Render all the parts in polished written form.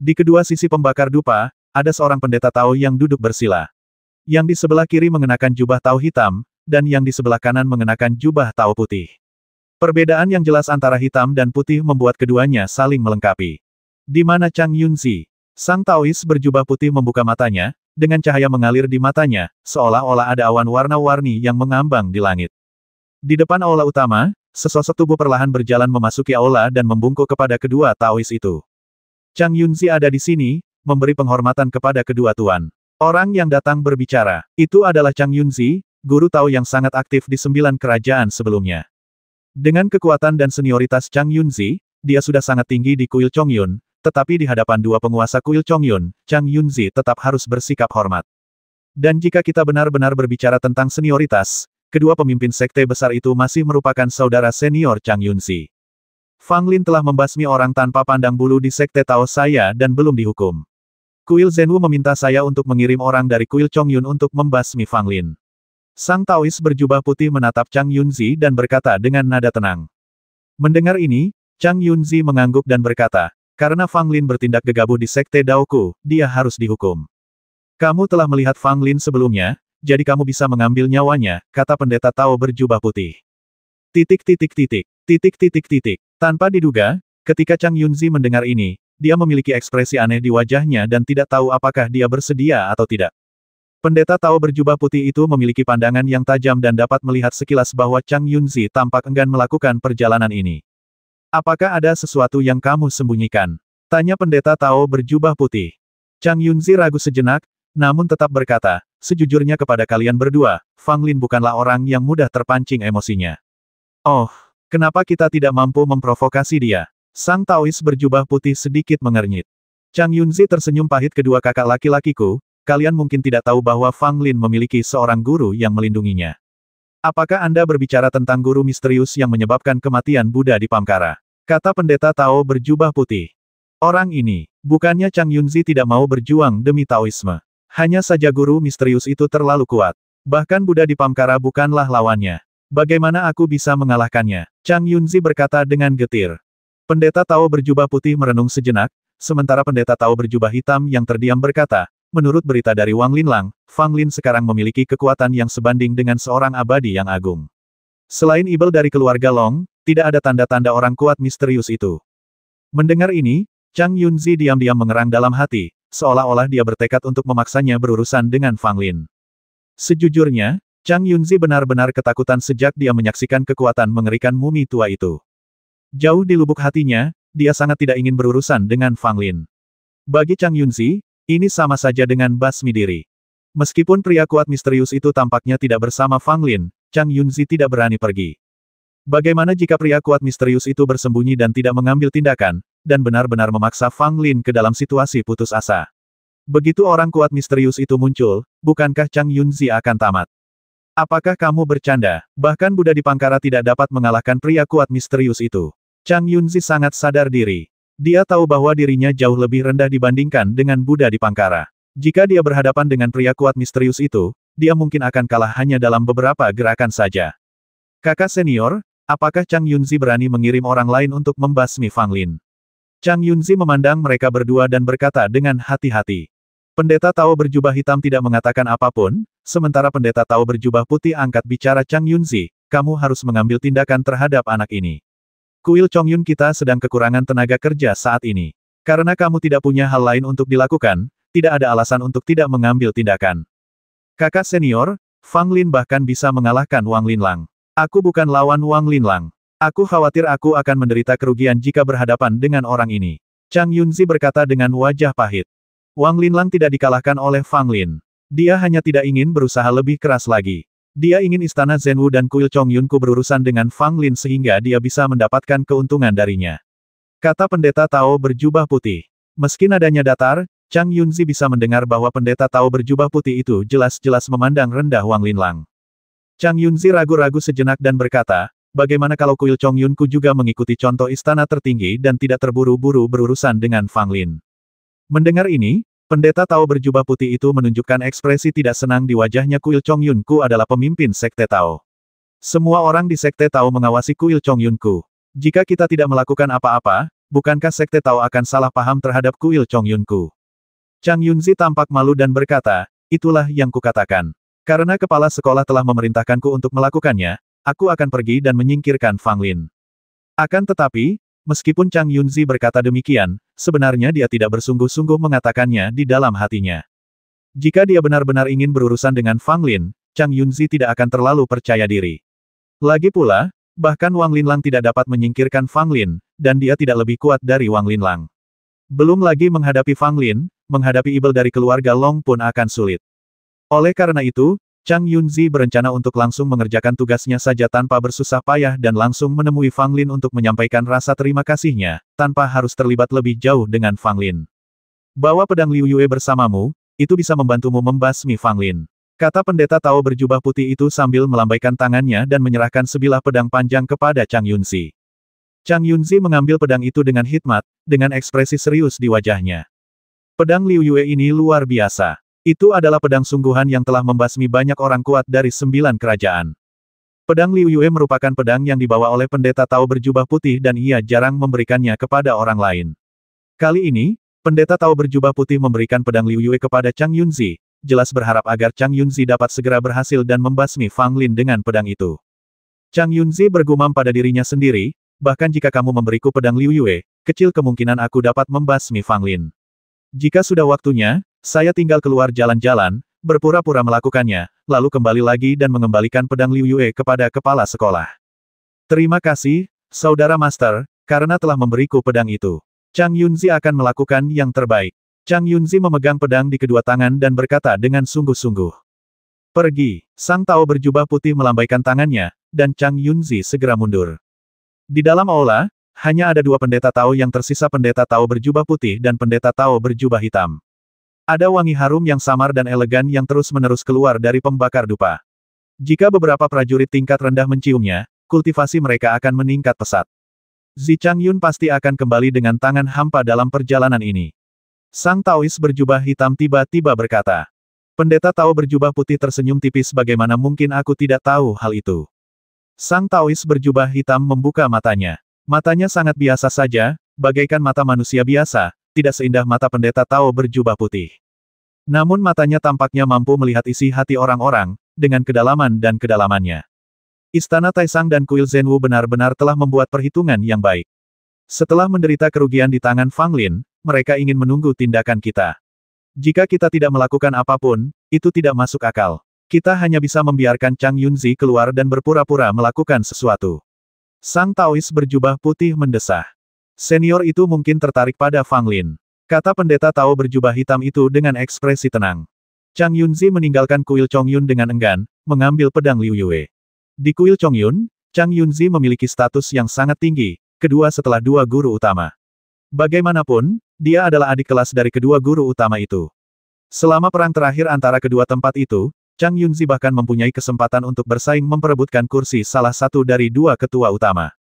Di kedua sisi pembakar dupa, ada seorang pendeta Tao yang duduk bersila. Yang di sebelah kiri mengenakan jubah Tao hitam, dan yang di sebelah kanan mengenakan jubah Tao putih. Perbedaan yang jelas antara hitam dan putih membuat keduanya saling melengkapi. Di mana Chang Yunzi? Sang Taois berjubah putih membuka matanya, dengan cahaya mengalir di matanya, seolah-olah ada awan warna-warni yang mengambang di langit. Di depan aula utama, sesosok tubuh perlahan berjalan memasuki aula dan membungkuk kepada kedua Taois itu. Chang Yunzi ada di sini, memberi penghormatan kepada kedua tuan. Orang yang datang berbicara, itu adalah Chang Yunzi, guru Tao yang sangat aktif di 9 kerajaan sebelumnya. Dengan kekuatan dan senioritas Chang Yunzi, dia sudah sangat tinggi di Kuil Chongyun, tetapi di hadapan dua penguasa Kuil Chongyun, Chang Yunzi tetap harus bersikap hormat. Dan jika kita benar-benar berbicara tentang senioritas, kedua pemimpin sekte besar itu masih merupakan saudara senior Chang Yunzi. Fang Lin telah membasmi orang tanpa pandang bulu di sekte Tao saya dan belum dihukum. Kuil Zhenwu meminta saya untuk mengirim orang dari Kuil Chongyun untuk membasmi Fang Lin. Sang Taois berjubah putih menatap Chang Yunzi dan berkata dengan nada tenang. Mendengar ini, Chang Yunzi mengangguk dan berkata, karena Fang Lin bertindak gegabah di sekte Daoku, dia harus dihukum. Kamu telah melihat Fang Lin sebelumnya, jadi kamu bisa mengambil nyawanya, kata pendeta Tao berjubah putih. Titik. Tanpa diduga, ketika Chang Yunzi mendengar ini, dia memiliki ekspresi aneh di wajahnya dan tidak tahu apakah dia bersedia atau tidak. Pendeta Tao berjubah putih itu memiliki pandangan yang tajam dan dapat melihat sekilas bahwa Chang Yunzi tampak enggan melakukan perjalanan ini. Apakah ada sesuatu yang kamu sembunyikan? Tanya pendeta Tao berjubah putih. Chang Yunzi ragu sejenak, namun tetap berkata, sejujurnya kepada kalian berdua, Fang Lin bukanlah orang yang mudah terpancing emosinya. Oh, kenapa kita tidak mampu memprovokasi dia? Sang Taois berjubah putih sedikit mengernyit. Chang Yunzi tersenyum pahit kedua kakak laki-lakiku, kalian mungkin tidak tahu bahwa Fang Lin memiliki seorang guru yang melindunginya. Apakah Anda berbicara tentang guru misterius yang menyebabkan kematian Buddha di Pamkara? Kata pendeta Tao berjubah putih. Orang ini, bukannya Chang Yunzi tidak mau berjuang demi Taoisme. Hanya saja guru misterius itu terlalu kuat. Bahkan Buddha di Pamkara bukanlah lawannya. Bagaimana aku bisa mengalahkannya? Chang Yunzi berkata dengan getir. Pendeta Tao berjubah putih merenung sejenak, sementara pendeta Tao berjubah hitam yang terdiam berkata, menurut berita dari Wang Linlang, Fang Lin sekarang memiliki kekuatan yang sebanding dengan seorang abadi yang agung. Selain ibel dari keluarga Long, tidak ada tanda-tanda orang kuat misterius itu. Mendengar ini, Chang Yunzi diam-diam mengerang dalam hati, seolah-olah dia bertekad untuk memaksanya berurusan dengan Fang Lin. Sejujurnya, Chang Yunzi benar-benar ketakutan sejak dia menyaksikan kekuatan mengerikan mumi tua itu. Jauh di lubuk hatinya, dia sangat tidak ingin berurusan dengan Fang Lin. Bagi Chang Yunzi, ini sama saja dengan basmi diri. Meskipun pria kuat misterius itu tampaknya tidak bersama Fang Lin, Chang Yunzi tidak berani pergi. Bagaimana jika pria kuat misterius itu bersembunyi dan tidak mengambil tindakan, dan benar-benar memaksa Fang Lin ke dalam situasi putus asa? Begitu orang kuat misterius itu muncul, bukankah Chang Yunzi akan tamat? Apakah kamu bercanda? Bahkan Buddha di Pamkara tidak dapat mengalahkan pria kuat misterius itu. Chang Yunzi sangat sadar diri. Dia tahu bahwa dirinya jauh lebih rendah dibandingkan dengan Buddha di Pamkara. Jika dia berhadapan dengan pria kuat misterius itu, dia mungkin akan kalah hanya dalam beberapa gerakan saja. Kakak senior, apakah Chang Yunzi berani mengirim orang lain untuk membasmi Fang Lin? Chang Yunzi memandang mereka berdua dan berkata dengan hati-hati. Pendeta Tao berjubah hitam tidak mengatakan apapun, sementara pendeta Tao berjubah putih angkat bicara Chang Yunzi, kamu harus mengambil tindakan terhadap anak ini. Kuil Chongyun kita sedang kekurangan tenaga kerja saat ini. Karena kamu tidak punya hal lain untuk dilakukan, tidak ada alasan untuk tidak mengambil tindakan. Kakak senior, Fang Lin bahkan bisa mengalahkan Wang Linlang. Aku bukan lawan Wang Linlang. Aku khawatir aku akan menderita kerugian jika berhadapan dengan orang ini. Chang Yunzi berkata dengan wajah pahit. Wang Linlang tidak dikalahkan oleh Fang Lin. Dia hanya tidak ingin berusaha lebih keras lagi. Dia ingin istana Zhenwu dan Kuil Chongyunku berurusan dengan Fang Lin sehingga dia bisa mendapatkan keuntungan darinya. Kata pendeta Tao berjubah putih. Meski nadanya datar, Chang Yunzi bisa mendengar bahwa pendeta Tao berjubah putih itu jelas-jelas memandang rendah Wang Linlang. Chang Yunzi ragu-ragu sejenak dan berkata, bagaimana kalau Kuil Chongyunku juga mengikuti contoh istana tertinggi dan tidak terburu-buru berurusan dengan Fang Lin. Mendengar ini, pendeta Tao berjubah putih itu menunjukkan ekspresi tidak senang di wajahnya. Kuil Chongyunku adalah pemimpin sekte Tao. Semua orang di sekte Tao mengawasi Kuil Chongyunku. Jika kita tidak melakukan apa-apa, bukankah Sekte Tao akan salah paham terhadap kuil Chong Yunku? Chang Yunzi tampak malu dan berkata, itulah yang kukatakan. Karena kepala sekolah telah memerintahkanku untuk melakukannya, aku akan pergi dan menyingkirkan Fang Lin. Akan tetapi, meskipun Chang Yunzi berkata demikian, sebenarnya dia tidak bersungguh-sungguh mengatakannya di dalam hatinya. Jika dia benar-benar ingin berurusan dengan Fang Lin, Chang Yunzi tidak akan terlalu percaya diri. Lagi pula, bahkan Wang Linlang tidak dapat menyingkirkan Fang Lin, dan dia tidak lebih kuat dari Wang Linlang. Belum lagi menghadapi Fang Lin, menghadapi ibel dari keluarga Long pun akan sulit. Oleh karena itu, Chang Yunzi berencana untuk langsung mengerjakan tugasnya saja tanpa bersusah payah dan langsung menemui Fang Lin untuk menyampaikan rasa terima kasihnya, tanpa harus terlibat lebih jauh dengan Fang Lin. Bawa pedang Liu Yue bersamamu, itu bisa membantumu membasmi Fang Lin. Kata pendeta Tao berjubah putih itu sambil melambaikan tangannya dan menyerahkan sebilah pedang panjang kepada Chang Yunzi. Chang Yunzi mengambil pedang itu dengan hikmat, dengan ekspresi serius di wajahnya. Pedang Liu Yue ini luar biasa. Itu adalah pedang sungguhan yang telah membasmi banyak orang kuat dari 9 kerajaan. Pedang Liu Yue merupakan pedang yang dibawa oleh pendeta Tao berjubah putih dan ia jarang memberikannya kepada orang lain. Kali ini, pendeta Tao berjubah putih memberikan pedang Liu Yue kepada Chang Yunzi, jelas berharap agar Chang Yunzi dapat segera berhasil dan membasmi Fang Lin dengan pedang itu. Chang Yunzi bergumam pada dirinya sendiri, bahkan jika kamu memberiku pedang Liu Yue, kecil kemungkinan aku dapat membasmi Fang Lin. Jika sudah waktunya, saya tinggal keluar jalan-jalan, berpura-pura melakukannya, lalu kembali lagi dan mengembalikan pedang Liu Yue kepada kepala sekolah. Terima kasih, Saudara Master, karena telah memberiku pedang itu. Chang Yunzi akan melakukan yang terbaik. Chang Yunzi memegang pedang di kedua tangan dan berkata dengan sungguh-sungguh. Pergi. Sang Tao berjubah putih melambaikan tangannya, dan Chang Yunzi segera mundur. Di dalam aula, hanya ada 2 pendeta Tao yang tersisa, pendeta Tao berjubah putih dan pendeta Tao berjubah hitam. Ada wangi harum yang samar dan elegan yang terus-menerus keluar dari pembakar dupa. Jika beberapa prajurit tingkat rendah menciumnya, kultivasi mereka akan meningkat pesat. Zi Changyun pasti akan kembali dengan tangan hampa dalam perjalanan ini. Sang Taois berjubah hitam tiba-tiba berkata. Pendeta Tao berjubah putih tersenyum tipis, bagaimana mungkin aku tidak tahu hal itu. Sang Taois berjubah hitam membuka matanya. Matanya sangat biasa saja, bagaikan mata manusia biasa, tidak seindah mata pendeta Tao berjubah putih. Namun matanya tampaknya mampu melihat isi hati orang-orang, dengan kedalaman dan kedalamannya. Istana Taisang dan kuil Zhenwu benar-benar telah membuat perhitungan yang baik. Setelah menderita kerugian di tangan Fang Lin, mereka ingin menunggu tindakan kita. Jika kita tidak melakukan apapun, itu tidak masuk akal. Kita hanya bisa membiarkan Chang Yunzi keluar dan berpura-pura melakukan sesuatu. Sang Taois berjubah putih mendesah. Senior itu mungkin tertarik pada Fang Lin. Kata pendeta Tao berjubah hitam itu dengan ekspresi tenang. Chang Yunzi meninggalkan kuil Chongyun dengan enggan, mengambil pedang Liu Yue. Di kuil Chongyun, Chang Yunzi memiliki status yang sangat tinggi, kedua setelah 2 guru utama. Bagaimanapun, dia adalah adik kelas dari kedua guru utama itu. Selama perang terakhir antara kedua tempat itu, Chang Yunzi bahkan mempunyai kesempatan untuk bersaing memperebutkan kursi salah satu dari 2 ketua utama.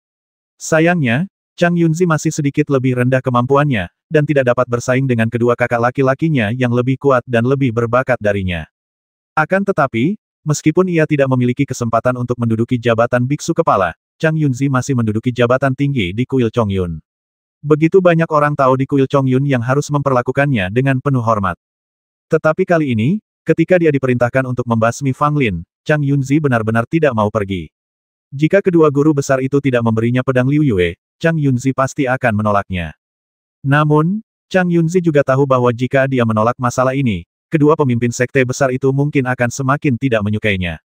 Sayangnya, Chang Yunzi masih sedikit lebih rendah kemampuannya, dan tidak dapat bersaing dengan kedua kakak laki-lakinya yang lebih kuat dan lebih berbakat darinya. Akan tetapi, meskipun ia tidak memiliki kesempatan untuk menduduki jabatan biksu kepala, Chang Yunzi masih menduduki jabatan tinggi di kuil Chongyun. Begitu banyak orang tahu di kuil Chongyun yang harus memperlakukannya dengan penuh hormat. Tetapi kali ini, ketika dia diperintahkan untuk membasmi Fang Lin, Chang Yunzi benar-benar tidak mau pergi. Jika kedua guru besar itu tidak memberinya pedang Liu Yue, Chang Yunzi pasti akan menolaknya. Namun, Chang Yunzi juga tahu bahwa jika dia menolak masalah ini, kedua pemimpin sekte besar itu mungkin akan semakin tidak menyukainya.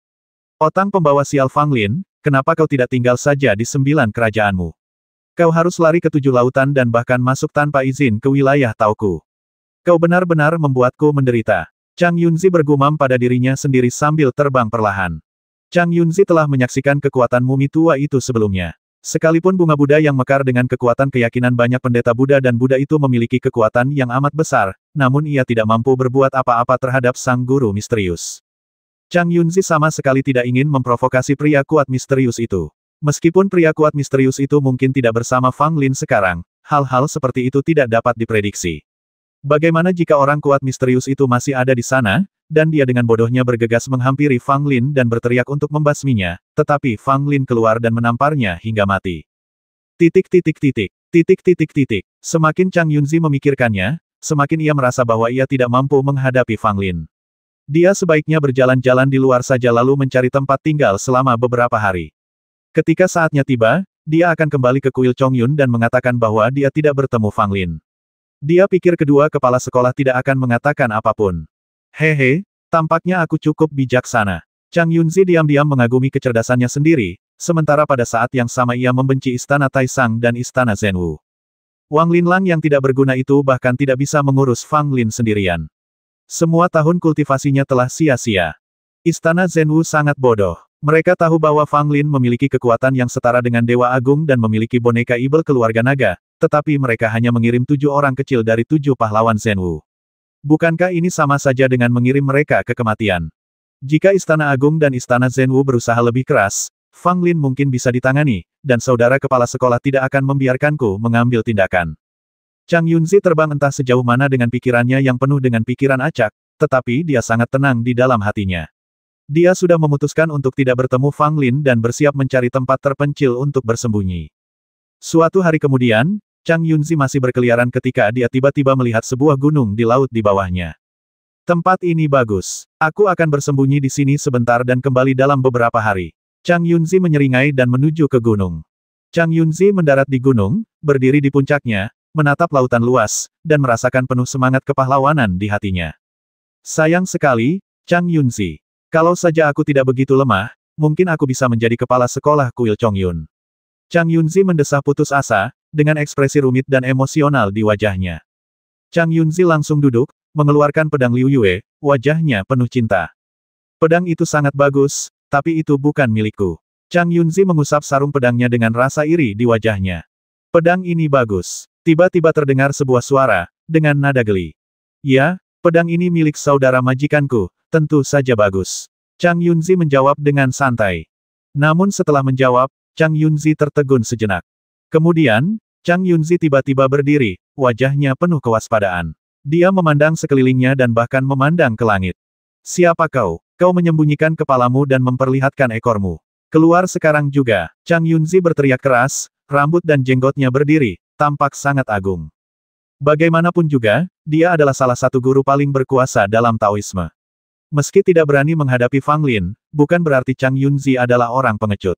Otang pembawa sial Fang Lin, kenapa kau tidak tinggal saja di 9 kerajaanmu? Kau harus lari ke 7 lautan dan bahkan masuk tanpa izin ke wilayah Taoku. Kau benar-benar membuatku menderita. Chang Yunzi bergumam pada dirinya sendiri sambil terbang perlahan. Chang Yunzi telah menyaksikan kekuatan mumi tua itu sebelumnya. Sekalipun bunga Buddha yang mekar dengan kekuatan keyakinan banyak pendeta Buddha dan Buddha itu memiliki kekuatan yang amat besar, namun ia tidak mampu berbuat apa-apa terhadap sang guru misterius. Chang Yunzi sama sekali tidak ingin memprovokasi pria kuat misterius itu. Meskipun pria kuat misterius itu mungkin tidak bersama Fang Lin sekarang, hal-hal seperti itu tidak dapat diprediksi. Bagaimana jika orang kuat misterius itu masih ada di sana, dan dia dengan bodohnya bergegas menghampiri Fang Lin dan berteriak untuk membasminya, tetapi Fang Lin keluar dan menamparnya hingga mati. Titik titik titik. Titik titik titik. Semakin Chang Yunzi memikirkannya, semakin ia merasa bahwa ia tidak mampu menghadapi Fang Lin. Dia sebaiknya berjalan-jalan di luar saja lalu mencari tempat tinggal selama beberapa hari. Ketika saatnya tiba, dia akan kembali ke kuil Chongyun dan mengatakan bahwa dia tidak bertemu Fang Lin. Dia pikir kedua kepala sekolah tidak akan mengatakan apapun. Hehe, tampaknya aku cukup bijaksana. Chang Yunzi diam-diam mengagumi kecerdasannya sendiri, sementara pada saat yang sama ia membenci istana Taisang dan istana Zhenwu. Wang Linlang yang tidak berguna itu bahkan tidak bisa mengurus Fang Lin sendirian. Semua tahun kultivasinya telah sia-sia. Istana Zhenwu sangat bodoh. Mereka tahu bahwa Fang Lin memiliki kekuatan yang setara dengan Dewa Agung dan memiliki boneka ibel keluarga naga, tetapi mereka hanya mengirim 7 orang kecil dari 7 pahlawan Zhenwu. Bukankah ini sama saja dengan mengirim mereka ke kematian? Jika Istana Agung dan Istana Zhenwu berusaha lebih keras, Fang Lin mungkin bisa ditangani, dan saudara kepala sekolah tidak akan membiarkanku mengambil tindakan. Chang Yunzi terbang entah sejauh mana dengan pikirannya yang penuh dengan pikiran acak, tetapi dia sangat tenang di dalam hatinya. Dia sudah memutuskan untuk tidak bertemu Fang Lin dan bersiap mencari tempat terpencil untuk bersembunyi. Suatu hari kemudian, Chang Yunzi masih berkeliaran ketika dia tiba-tiba melihat sebuah gunung di laut di bawahnya. Tempat ini bagus. Aku akan bersembunyi di sini sebentar dan kembali dalam beberapa hari. Chang Yunzi menyeringai dan menuju ke gunung. Chang Yunzi mendarat di gunung, berdiri di puncaknya, menatap lautan luas, dan merasakan penuh semangat kepahlawanan di hatinya. Sayang sekali, Chang Yunzi. Kalau saja aku tidak begitu lemah, mungkin aku bisa menjadi kepala sekolah kuil Chongyun. Chang Yunzi mendesah putus asa, dengan ekspresi rumit dan emosional di wajahnya. Chang Yunzi langsung duduk, mengeluarkan pedang Liu Yue, wajahnya penuh cinta. Pedang itu sangat bagus, tapi itu bukan milikku. Chang Yunzi mengusap sarung pedangnya dengan rasa iri di wajahnya. Pedang ini bagus. Tiba-tiba terdengar sebuah suara, dengan nada geli. Ya, pedang ini milik saudara majikanku, tentu saja bagus. Chang Yunzi menjawab dengan santai. Namun setelah menjawab, Chang Yunzi tertegun sejenak. Kemudian, Chang Yunzi tiba-tiba berdiri, wajahnya penuh kewaspadaan. Dia memandang sekelilingnya dan bahkan memandang ke langit. Siapa kau? Kau menyembunyikan kepalamu dan memperlihatkan ekormu. Keluar sekarang juga. Chang Yunzi berteriak keras, rambut dan jenggotnya berdiri, tampak sangat agung. Bagaimanapun juga, dia adalah salah satu guru paling berkuasa dalam Taoisme. Meski tidak berani menghadapi Fang Lin, bukan berarti Chang Yunzi adalah orang pengecut.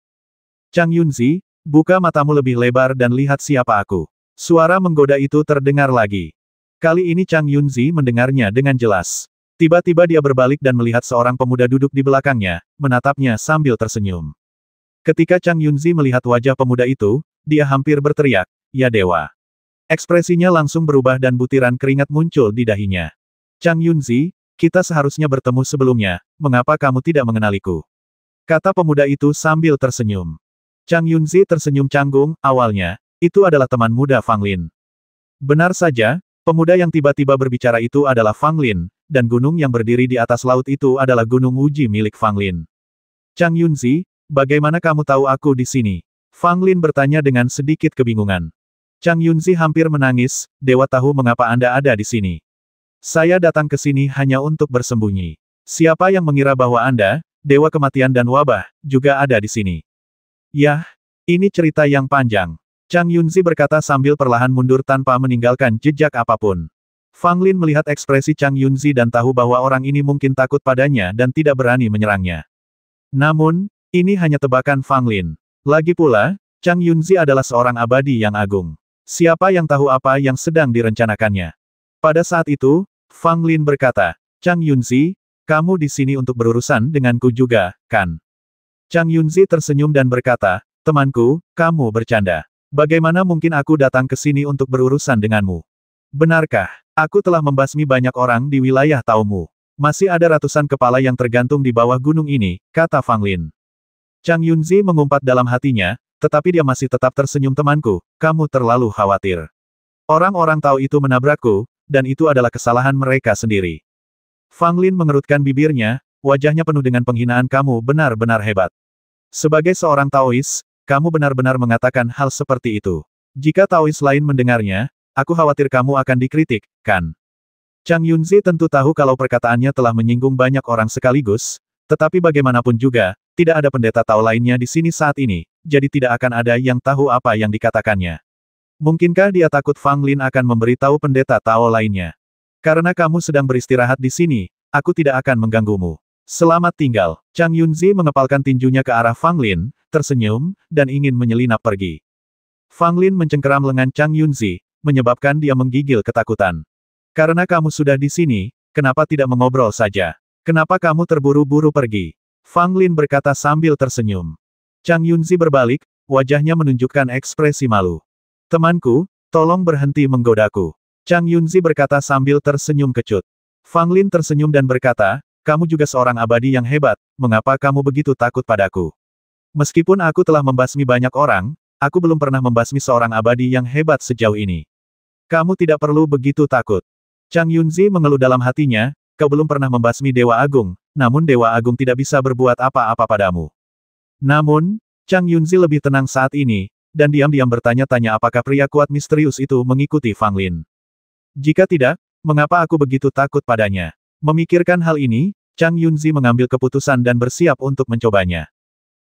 Chang Yunzi, buka matamu lebih lebar dan lihat siapa aku. Suara menggoda itu terdengar lagi. Kali ini Chang Yunzi mendengarnya dengan jelas. Tiba-tiba dia berbalik dan melihat seorang pemuda duduk di belakangnya, menatapnya sambil tersenyum. Ketika Chang Yunzi melihat wajah pemuda itu, dia hampir berteriak, "Ya dewa!" Ekspresinya langsung berubah dan butiran keringat muncul di dahinya. Chang Yunzi, kita seharusnya bertemu sebelumnya, mengapa kamu tidak mengenaliku? Kata pemuda itu sambil tersenyum. Chang Yunzi tersenyum canggung, awalnya, itu adalah teman muda Fang Lin. Benar saja, pemuda yang tiba-tiba berbicara itu adalah Fang Lin, dan gunung yang berdiri di atas laut itu adalah Gunung Wuji milik Fang Lin. Chang Yunzi, bagaimana kamu tahu aku di sini? Fang Lin bertanya dengan sedikit kebingungan. Chang Yunzi hampir menangis, dewa tahu mengapa Anda ada di sini. Saya datang ke sini hanya untuk bersembunyi. Siapa yang mengira bahwa Anda, dewa kematian dan wabah, juga ada di sini? Yah, ini cerita yang panjang. Chang Yunzi berkata sambil perlahan mundur tanpa meninggalkan jejak apapun. Fang Lin melihat ekspresi Chang Yunzi dan tahu bahwa orang ini mungkin takut padanya dan tidak berani menyerangnya. Namun, ini hanya tebakan Fang Lin. Lagi pula, Chang Yunzi adalah seorang abadi yang agung. Siapa yang tahu apa yang sedang direncanakannya? Pada saat itu, Fang Lin berkata, Chang Yunzi, kamu di sini untuk berurusan denganku juga, kan? Chang Yunzi tersenyum dan berkata, temanku, kamu bercanda. Bagaimana mungkin aku datang ke sini untuk berurusan denganmu? Benarkah? Aku telah membasmi banyak orang di wilayah Taomu. Masih ada ratusan kepala yang tergantung di bawah gunung ini, kata Fang Lin. Chang Yunzi mengumpat dalam hatinya, tetapi dia masih tetap tersenyum temanku, kamu terlalu khawatir. Orang-orang tahu itu menabrakku, dan itu adalah kesalahan mereka sendiri. Fang Lin mengerutkan bibirnya, wajahnya penuh dengan penghinaan kamu benar-benar hebat. Sebagai seorang Taois, kamu benar-benar mengatakan hal seperti itu. Jika Taois lain mendengarnya, aku khawatir kamu akan dikritik, kan? Chang Yunzi tentu tahu kalau perkataannya telah menyinggung banyak orang sekaligus, tetapi bagaimanapun juga, tidak ada pendeta Tao lainnya di sini saat ini, jadi tidak akan ada yang tahu apa yang dikatakannya. Mungkinkah dia takut Fang Lin akan memberitahu pendeta Tao lainnya? Karena kamu sedang beristirahat di sini, aku tidak akan mengganggumu. Selamat tinggal. Chang Yunzi mengepalkan tinjunya ke arah Fang Lin, tersenyum, dan ingin menyelinap pergi. Fang Lin mencengkeram lengan Chang Yunzi, menyebabkan dia menggigil ketakutan. Karena kamu sudah di sini, kenapa tidak mengobrol saja? Kenapa kamu terburu-buru pergi? Fang Lin berkata sambil tersenyum. Chang Yunzi berbalik, wajahnya menunjukkan ekspresi malu. Temanku, tolong berhenti menggodaku. Chang Yunzi berkata sambil tersenyum kecut. Fang Lin tersenyum dan berkata, kamu juga seorang abadi yang hebat, mengapa kamu begitu takut padaku? Meskipun aku telah membasmi banyak orang, aku belum pernah membasmi seorang abadi yang hebat sejauh ini. Kamu tidak perlu begitu takut. Chang Yunzi mengeluh dalam hatinya, kau belum pernah membasmi Dewa Agung, namun Dewa Agung tidak bisa berbuat apa-apa padamu. Namun, Chang Yunzi lebih tenang saat ini, dan diam-diam bertanya-tanya apakah pria kuat misterius itu mengikuti Fang Lin. Jika tidak, mengapa aku begitu takut padanya? Memikirkan hal ini, Chang Yunzi mengambil keputusan dan bersiap untuk mencobanya.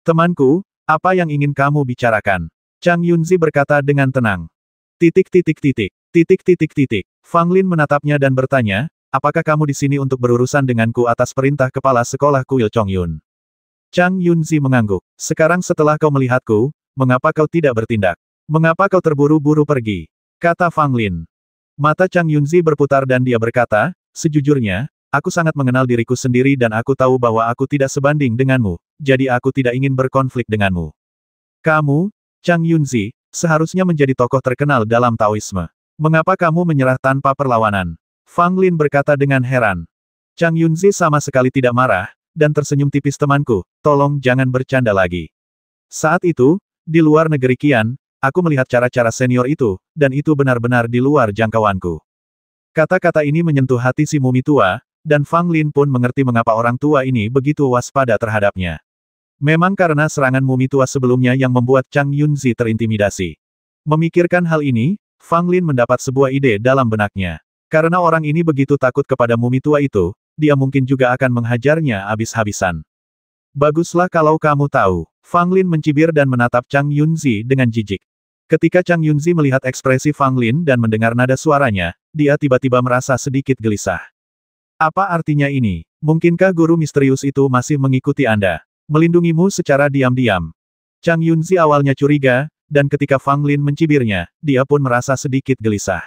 Temanku, apa yang ingin kamu bicarakan? Chang Yunzi berkata dengan tenang. Fang Lin menatapnya dan bertanya, apakah kamu di sini untuk berurusan denganku atas perintah kepala sekolah Kuil Chongyun? Chang Yunzi mengangguk. Sekarang setelah kau melihatku, mengapa kau tidak bertindak? Mengapa kau terburu-buru pergi? Kata Fang Lin. Mata Chang Yunzi berputar dan dia berkata, sejujurnya, aku sangat mengenal diriku sendiri dan aku tahu bahwa aku tidak sebanding denganmu, jadi aku tidak ingin berkonflik denganmu. Kamu, Chang Yunzi, seharusnya menjadi tokoh terkenal dalam Taoisme. Mengapa kamu menyerah tanpa perlawanan? Fang Lin berkata dengan heran. Chang Yunzi sama sekali tidak marah, dan tersenyum tipis temanku, tolong jangan bercanda lagi. Saat itu, di luar negeri Qian, aku melihat cara-cara senior itu, dan itu benar-benar di luar jangkauanku. Kata-kata ini menyentuh hati si mumi tua, dan Fang Lin pun mengerti mengapa orang tua ini begitu waspada terhadapnya. Memang karena serangan mumi tua sebelumnya yang membuat Chang Yunzi terintimidasi. Memikirkan hal ini, Fang Lin mendapat sebuah ide dalam benaknya. Karena orang ini begitu takut kepada mumi tua itu, dia mungkin juga akan menghajarnya habis-habisan. Baguslah kalau kamu tahu. Fang Lin mencibir dan menatap Chang Yunzi dengan jijik. Ketika Chang Yunzi melihat ekspresi Fang Lin dan mendengar nada suaranya, dia tiba-tiba merasa sedikit gelisah. Apa artinya ini? Mungkinkah guru misterius itu masih mengikuti Anda? Melindungimu secara diam-diam. Chang Yunzi awalnya curiga, dan ketika Fang Lin mencibirnya, dia pun merasa sedikit gelisah.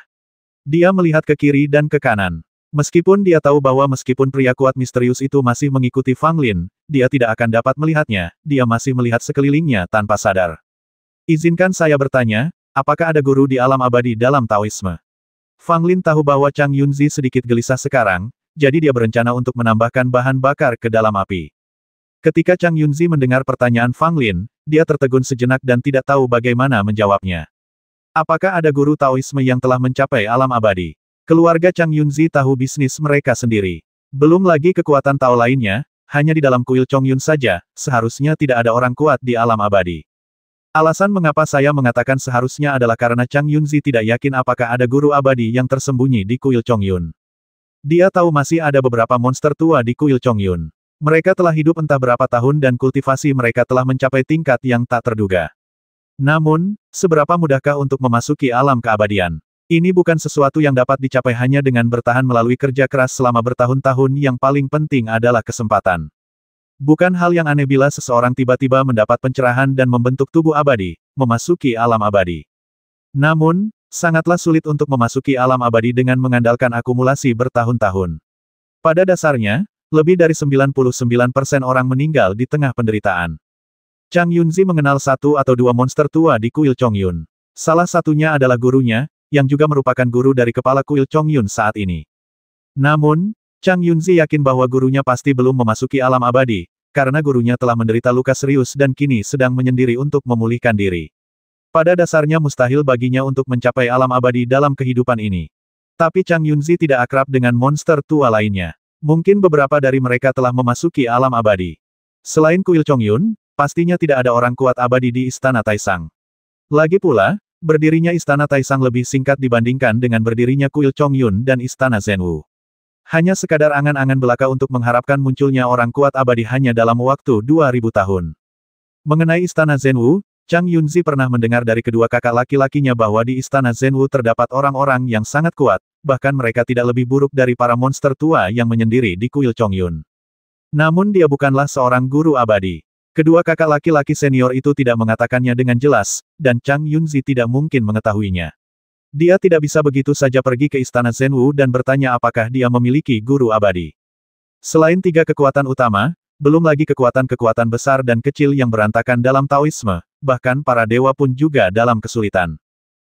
Dia melihat ke kiri dan ke kanan. Meskipun dia tahu bahwa meskipun pria kuat misterius itu masih mengikuti Fang Lin, dia tidak akan dapat melihatnya, dia masih melihat sekelilingnya tanpa sadar. Izinkan saya bertanya, apakah ada guru di alam abadi dalam Taoisme? Fang Lin tahu bahwa Chang Yunzi sedikit gelisah sekarang, jadi dia berencana untuk menambahkan bahan bakar ke dalam api. Ketika Chang Yunzi mendengar pertanyaan Fang Lin, dia tertegun sejenak dan tidak tahu bagaimana menjawabnya. Apakah ada guru Taoisme yang telah mencapai alam abadi? Keluarga Chang Yunzi tahu bisnis mereka sendiri. Belum lagi kekuatan Tao lainnya, hanya di dalam kuil Chongyun saja, seharusnya tidak ada orang kuat di alam abadi. Alasan mengapa saya mengatakan seharusnya adalah karena Chang Yunzi tidak yakin apakah ada guru abadi yang tersembunyi di kuil Chongyun. Dia tahu masih ada beberapa monster tua di kuil Chongyun. Mereka telah hidup entah berapa tahun dan kultivasi mereka telah mencapai tingkat yang tak terduga. Namun, seberapa mudahkah untuk memasuki alam keabadian? Ini bukan sesuatu yang dapat dicapai hanya dengan bertahan melalui kerja keras selama bertahun-tahun, yang paling penting adalah kesempatan. Bukan hal yang aneh bila seseorang tiba-tiba mendapat pencerahan dan membentuk tubuh abadi, memasuki alam abadi. Namun, sangatlah sulit untuk memasuki alam abadi dengan mengandalkan akumulasi bertahun-tahun. Pada dasarnya, lebih dari 99% orang meninggal di tengah penderitaan. Chang Yunzi mengenal satu atau dua monster tua di kuil Chongyun. Salah satunya adalah gurunya, yang juga merupakan guru dari kepala kuil Chongyun saat ini. Namun, Chang Yunzi yakin bahwa gurunya pasti belum memasuki alam abadi, karena gurunya telah menderita luka serius dan kini sedang menyendiri untuk memulihkan diri. Pada dasarnya mustahil baginya untuk mencapai alam abadi dalam kehidupan ini. Tapi Chang Yunzi tidak akrab dengan monster tua lainnya. Mungkin beberapa dari mereka telah memasuki alam abadi. Selain kuil Chongyun, pastinya tidak ada orang kuat abadi di Istana Taisang. Lagi pula, berdirinya Istana Taisang lebih singkat dibandingkan dengan berdirinya kuil Chongyun dan Istana Zhenwu. Hanya sekadar angan-angan belaka untuk mengharapkan munculnya orang kuat abadi hanya dalam waktu 2000 tahun. Mengenai Istana Zhenwu, Chang Yunzi pernah mendengar dari kedua kakak laki-lakinya bahwa di Istana Zhenwu terdapat orang-orang yang sangat kuat, bahkan mereka tidak lebih buruk dari para monster tua yang menyendiri di kuil Chongyun. Namun dia bukanlah seorang guru abadi. Kedua kakak laki-laki senior itu tidak mengatakannya dengan jelas, dan Chang Yunzi tidak mungkin mengetahuinya. Dia tidak bisa begitu saja pergi ke Istana Zhenwu dan bertanya apakah dia memiliki guru abadi. Selain tiga kekuatan utama, belum lagi kekuatan-kekuatan besar dan kecil yang berantakan dalam Taoisme, bahkan para dewa pun juga dalam kesulitan.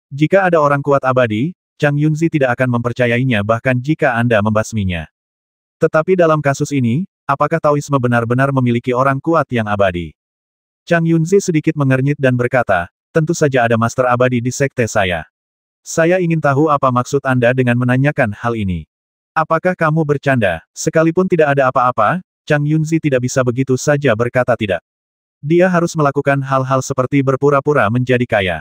Jika ada orang kuat abadi, Chang Yunzi tidak akan mempercayainya bahkan jika Anda membasminya. Tetapi dalam kasus ini, apakah Taoisme benar-benar memiliki orang kuat yang abadi? Chang Yunzi sedikit mengernyit dan berkata, tentu saja ada master abadi di sekte saya. Saya ingin tahu apa maksud Anda dengan menanyakan hal ini. Apakah kamu bercanda? Sekalipun tidak ada apa-apa, Chang Yunzi tidak bisa begitu saja berkata tidak. Dia harus melakukan hal-hal seperti berpura-pura menjadi kaya.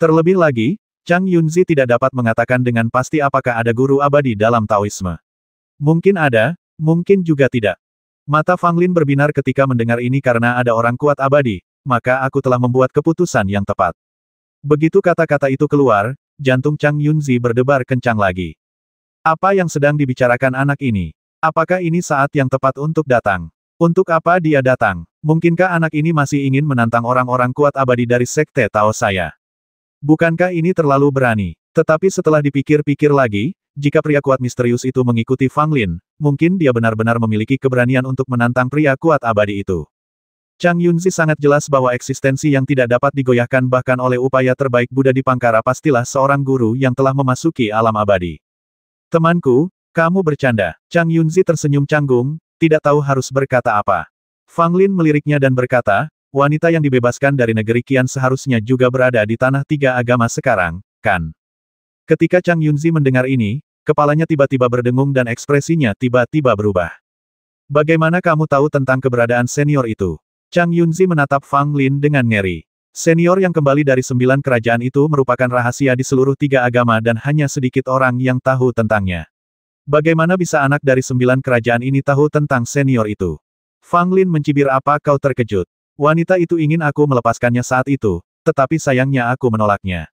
Terlebih lagi, Chang Yunzi tidak dapat mengatakan dengan pasti apakah ada guru abadi dalam Taoisme. Mungkin ada, mungkin juga tidak. Mata Fang Lin berbinar ketika mendengar ini karena ada orang kuat abadi, maka aku telah membuat keputusan yang tepat. Begitu kata-kata itu keluar, jantung Chang Yunzi berdebar kencang lagi. Apa yang sedang dibicarakan anak ini? Apakah ini saat yang tepat untuk datang? Untuk apa dia datang? Mungkinkah anak ini masih ingin menantang orang-orang kuat abadi dari sekte Tao saya? Bukankah ini terlalu berani? Tetapi setelah dipikir-pikir lagi, jika pria kuat misterius itu mengikuti Fang Lin, mungkin dia benar-benar memiliki keberanian untuk menantang pria kuat abadi itu. Chang Yunzi sangat jelas bahwa eksistensi yang tidak dapat digoyahkan bahkan oleh upaya terbaik Buddha Dipangkara pastilah seorang guru yang telah memasuki alam abadi. Temanku, kamu bercanda. Chang Yunzi tersenyum canggung, tidak tahu harus berkata apa. Fang Lin meliriknya dan berkata, wanita yang dibebaskan dari negeri Qian seharusnya juga berada di tanah tiga agama sekarang, kan? Ketika Chang Yunzi mendengar ini, kepalanya tiba-tiba berdengung dan ekspresinya tiba-tiba berubah. Bagaimana kamu tahu tentang keberadaan senior itu? Chang Yunzi menatap Fang Lin dengan ngeri. Senior yang kembali dari 9 kerajaan itu merupakan rahasia di seluruh 3 agama dan hanya sedikit orang yang tahu tentangnya. Bagaimana bisa anak dari 9 kerajaan ini tahu tentang senior itu? Fang Lin mencibir, apa kau terkejut? Wanita itu ingin aku melepaskannya saat itu, tetapi sayangnya aku menolaknya.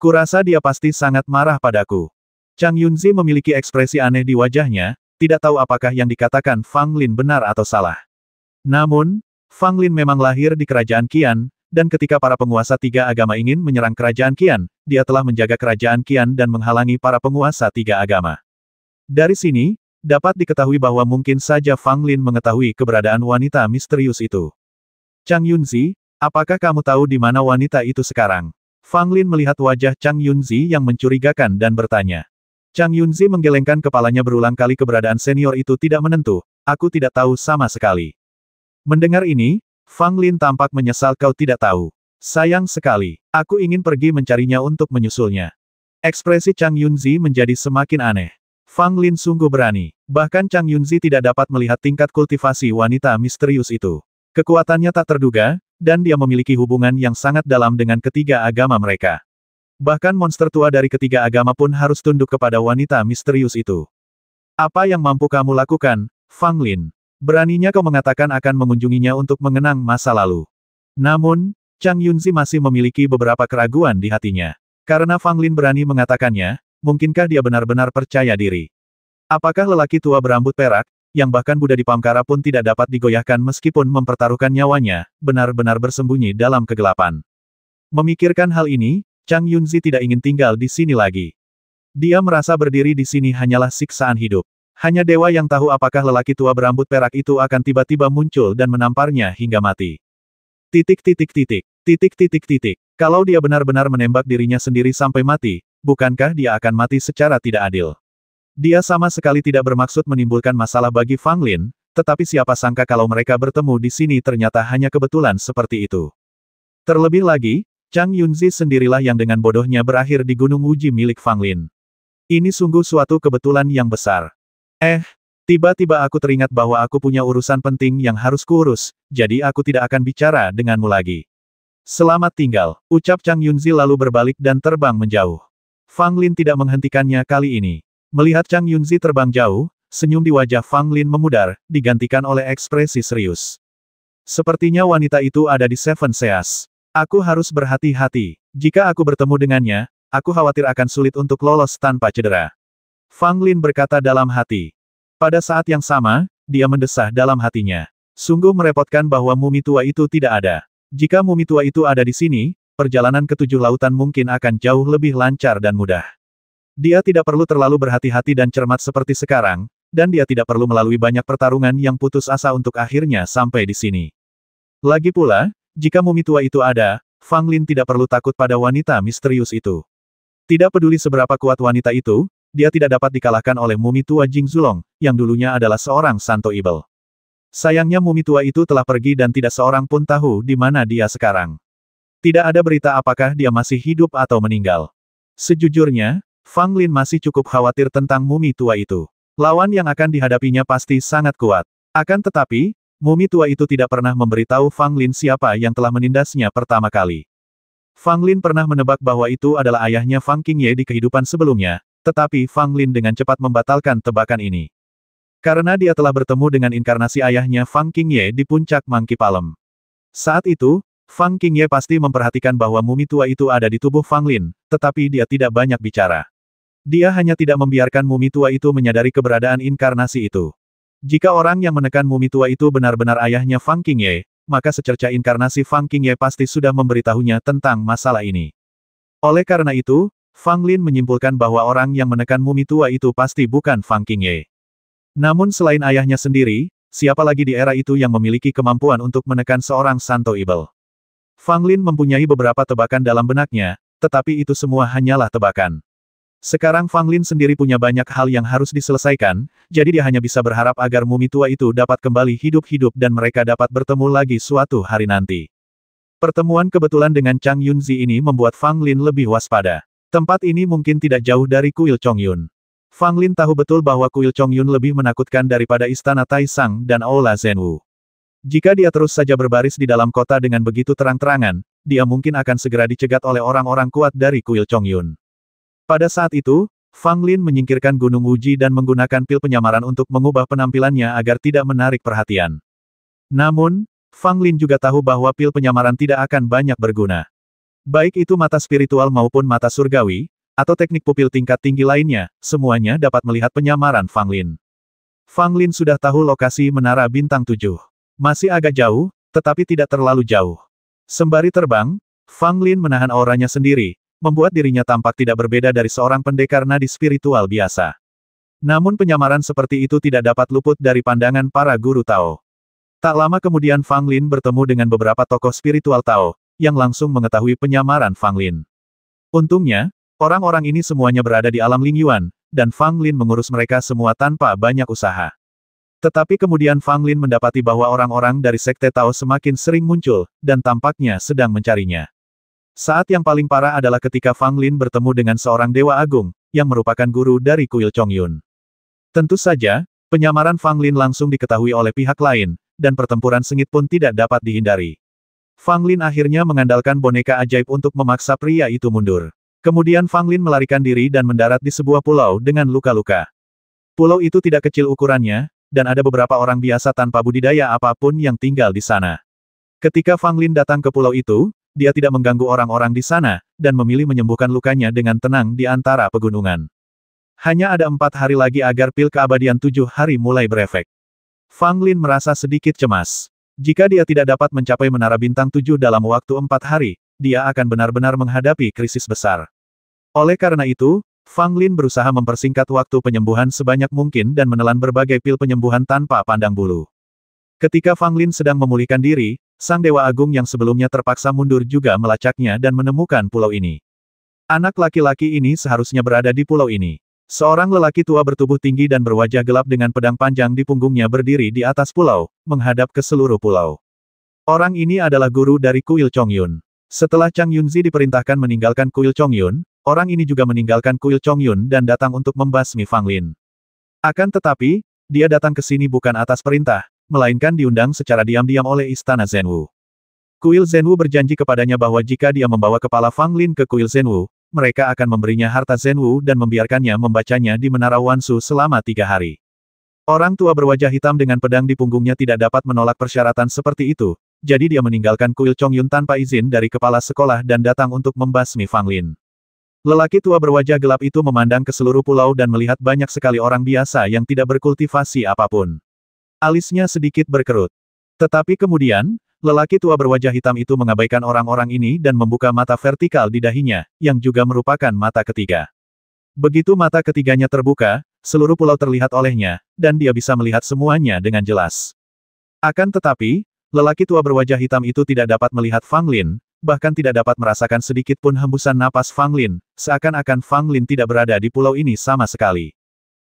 Kurasa dia pasti sangat marah padaku. Chang Yunzi memiliki ekspresi aneh di wajahnya, tidak tahu apakah yang dikatakan Fang Lin benar atau salah. Namun, Fang Lin memang lahir di kerajaan Qian, dan ketika para penguasa 3 agama ingin menyerang kerajaan Qian, dia telah menjaga kerajaan Qian dan menghalangi para penguasa 3 agama. Dari sini, dapat diketahui bahwa mungkin saja Fang Lin mengetahui keberadaan wanita misterius itu. Chang Yunzi, apakah kamu tahu di mana wanita itu sekarang? Fang Lin melihat wajah Chang Yunzi yang mencurigakan dan bertanya. Chang Yunzi menggelengkan kepalanya berulang kali, keberadaan senior itu tidak menentu, aku tidak tahu sama sekali. Mendengar ini, Fang Lin tampak menyesal, kau tidak tahu. Sayang sekali, aku ingin pergi mencarinya untuk menyusulnya. Ekspresi Chang Yunzi menjadi semakin aneh. Fang Lin sungguh berani. Bahkan Chang Yunzi tidak dapat melihat tingkat kultivasi wanita misterius itu. Kekuatannya tak terduga, dan dia memiliki hubungan yang sangat dalam dengan ketiga agama mereka. Bahkan monster tua dari ketiga agama pun harus tunduk kepada wanita misterius itu. Apa yang mampu kamu lakukan, Fang Lin? Beraninya kau mengatakan akan mengunjunginya untuk mengenang masa lalu. Namun, Chang Yunzi masih memiliki beberapa keraguan di hatinya. Karena Fang Lin berani mengatakannya, mungkinkah dia benar-benar percaya diri? Apakah lelaki tua berambut perak, yang bahkan Buddha Dipangkara pun tidak dapat digoyahkan meskipun mempertaruhkan nyawanya, benar-benar bersembunyi dalam kegelapan? Memikirkan hal ini, Chang Yunzi tidak ingin tinggal di sini lagi. Dia merasa berdiri di sini hanyalah siksaan hidup. Hanya dewa yang tahu apakah lelaki tua berambut perak itu akan tiba-tiba muncul dan menamparnya hingga mati. Kalau dia benar-benar menembak dirinya sendiri sampai mati, bukankah dia akan mati secara tidak adil? Dia sama sekali tidak bermaksud menimbulkan masalah bagi Fang Lin, tetapi siapa sangka kalau mereka bertemu di sini ternyata hanya kebetulan seperti itu. Terlebih lagi, Chang Yunzi sendirilah yang dengan bodohnya berakhir di Gunung Uji milik Fang Lin. Ini sungguh suatu kebetulan yang besar. Tiba-tiba aku teringat bahwa aku punya urusan penting yang harus kuurus, jadi aku tidak akan bicara denganmu lagi. Selamat tinggal, ucap Chang Yunzi lalu berbalik dan terbang menjauh. Fang Lin tidak menghentikannya kali ini. Melihat Chang Yunzi terbang jauh, senyum di wajah Fang Lin memudar, digantikan oleh ekspresi serius. Sepertinya wanita itu ada di Seven Seas. Aku harus berhati-hati. Jika aku bertemu dengannya, aku khawatir akan sulit untuk lolos tanpa cedera. Fang Lin berkata dalam hati. Pada saat yang sama, dia mendesah dalam hatinya. Sungguh merepotkan bahwa mumi tua itu tidak ada. Jika mumi tua itu ada di sini, perjalanan ke 7 lautan mungkin akan jauh lebih lancar dan mudah. Dia tidak perlu terlalu berhati-hati dan cermat seperti sekarang, dan dia tidak perlu melalui banyak pertarungan yang putus asa untuk akhirnya sampai di sini. Lagi pula, jika mumi tua itu ada, Fang Lin tidak perlu takut pada wanita misterius itu. Tidak peduli seberapa kuat wanita itu, dia tidak dapat dikalahkan oleh mumi tua Jing Zulong, yang dulunya adalah seorang Santo Ibel. Sayangnya mumi tua itu telah pergi dan tidak seorang pun tahu di mana dia sekarang. Tidak ada berita apakah dia masih hidup atau meninggal. Sejujurnya, Fang Lin masih cukup khawatir tentang mumi tua itu. Lawan yang akan dihadapinya pasti sangat kuat. Akan tetapi, mumi tua itu tidak pernah memberitahu Fang Lin siapa yang telah menindasnya pertama kali. Fang Lin pernah menebak bahwa itu adalah ayahnya Fang Qingye di kehidupan sebelumnya, tetapi Fang Lin dengan cepat membatalkan tebakan ini. Karena dia telah bertemu dengan inkarnasi ayahnya Fang Qingye di puncak Monkey Palm. Saat itu, Fang Qingye pasti memperhatikan bahwa mumi tua itu ada di tubuh Fang Lin, tetapi dia tidak banyak bicara. Dia hanya tidak membiarkan mumi tua itu menyadari keberadaan inkarnasi itu. Jika orang yang menekan mumi tua itu benar-benar ayahnya Fang Qingye, maka secerca inkarnasi Fang Qingye pasti sudah memberitahunya tentang masalah ini. Oleh karena itu, Fang Lin menyimpulkan bahwa orang yang menekan mumi tua itu pasti bukan Fang Qingye. Namun selain ayahnya sendiri, siapa lagi di era itu yang memiliki kemampuan untuk menekan seorang Santo Ibel? Fang Lin mempunyai beberapa tebakan dalam benaknya, tetapi itu semua hanyalah tebakan. Sekarang Fang Lin sendiri punya banyak hal yang harus diselesaikan, jadi dia hanya bisa berharap agar mumi tua itu dapat kembali hidup-hidup dan mereka dapat bertemu lagi suatu hari nanti. Pertemuan kebetulan dengan Chang Yunzi ini membuat Fang Lin lebih waspada. Tempat ini mungkin tidak jauh dari kuil Chongyun. Fang Lin tahu betul bahwa kuil Chongyun lebih menakutkan daripada istana Taisang dan Aula Zhenwu. Jika dia terus saja berbaris di dalam kota dengan begitu terang-terangan, dia mungkin akan segera dicegat oleh orang-orang kuat dari kuil Chongyun. Pada saat itu, Fang Lin menyingkirkan Gunung Wuji dan menggunakan pil penyamaran untuk mengubah penampilannya agar tidak menarik perhatian. Namun, Fang Lin juga tahu bahwa pil penyamaran tidak akan banyak berguna. Baik itu mata spiritual maupun mata surgawi, atau teknik pupil tingkat tinggi lainnya, semuanya dapat melihat penyamaran Fang Lin. Fang Lin sudah tahu lokasi Menara Bintang 7. Masih agak jauh, tetapi tidak terlalu jauh. Sembari terbang, Fang Lin menahan auranya sendiri, membuat dirinya tampak tidak berbeda dari seorang pendekar nadi spiritual biasa. Namun penyamaran seperti itu tidak dapat luput dari pandangan para guru Tao. Tak lama kemudian Fang Lin bertemu dengan beberapa tokoh spiritual Tao, yang langsung mengetahui penyamaran Fang Lin. Untungnya, orang-orang ini semuanya berada di alam Lingyuan, dan Fang Lin mengurus mereka semua tanpa banyak usaha. Tetapi kemudian Fang Lin mendapati bahwa orang-orang dari Sekte Tao semakin sering muncul, dan tampaknya sedang mencarinya. Saat yang paling parah adalah ketika Fang Lin bertemu dengan seorang Dewa Agung, yang merupakan guru dari kuil Chongyun. Tentu saja, penyamaran Fang Lin langsung diketahui oleh pihak lain, dan pertempuran sengit pun tidak dapat dihindari. Fang Lin akhirnya mengandalkan boneka ajaib untuk memaksa pria itu mundur. Kemudian Fang Lin melarikan diri dan mendarat di sebuah pulau dengan luka-luka. Pulau itu tidak kecil ukurannya, dan ada beberapa orang biasa tanpa budidaya apapun yang tinggal di sana. Ketika Fang Lin datang ke pulau itu, dia tidak mengganggu orang-orang di sana, dan memilih menyembuhkan lukanya dengan tenang di antara pegunungan. Hanya ada 4 hari lagi agar pil keabadian 7 hari mulai berefek. Fang Lin merasa sedikit cemas. Jika dia tidak dapat mencapai Menara Bintang 7 dalam waktu 4 hari, dia akan benar-benar menghadapi krisis besar. Oleh karena itu, Fang Lin berusaha mempersingkat waktu penyembuhan sebanyak mungkin dan menelan berbagai pil penyembuhan tanpa pandang bulu. Ketika Fang Lin sedang memulihkan diri, Sang Dewa Agung yang sebelumnya terpaksa mundur juga melacaknya dan menemukan pulau ini. Anak laki-laki ini seharusnya berada di pulau ini. Seorang lelaki tua bertubuh tinggi dan berwajah gelap dengan pedang panjang di punggungnya berdiri di atas pulau, menghadap ke seluruh pulau. Orang ini adalah guru dari kuil Chongyun. Setelah Chang Yunzi diperintahkan meninggalkan kuil Chongyun, orang ini juga meninggalkan kuil Chongyun dan datang untuk membasmi Fang Lin. Akan tetapi, dia datang ke sini bukan atas perintah, melainkan diundang secara diam-diam oleh Istana Zhenwu. Kuil Zhenwu berjanji kepadanya bahwa jika dia membawa kepala Fang Lin ke kuil Zhenwu, mereka akan memberinya harta Zhenwu dan membiarkannya membacanya di Menara Wansu selama 3 hari. Orang tua berwajah hitam dengan pedang di punggungnya tidak dapat menolak persyaratan seperti itu, jadi dia meninggalkan kuil Chongyun tanpa izin dari kepala sekolah dan datang untuk membasmi Fang Lin. Lelaki tua berwajah gelap itu memandang ke seluruh pulau dan melihat banyak sekali orang biasa yang tidak berkultivasi apapun. Alisnya sedikit berkerut. Tetapi kemudian, lelaki tua berwajah hitam itu mengabaikan orang-orang ini dan membuka mata vertikal di dahinya, yang juga merupakan mata ketiga. Begitu mata ketiganya terbuka, seluruh pulau terlihat olehnya, dan dia bisa melihat semuanya dengan jelas. Akan tetapi, lelaki tua berwajah hitam itu tidak dapat melihat Fang Lin, bahkan tidak dapat merasakan sedikit pun hembusan napas Fang Lin, seakan-akan Fang Lin tidak berada di pulau ini sama sekali.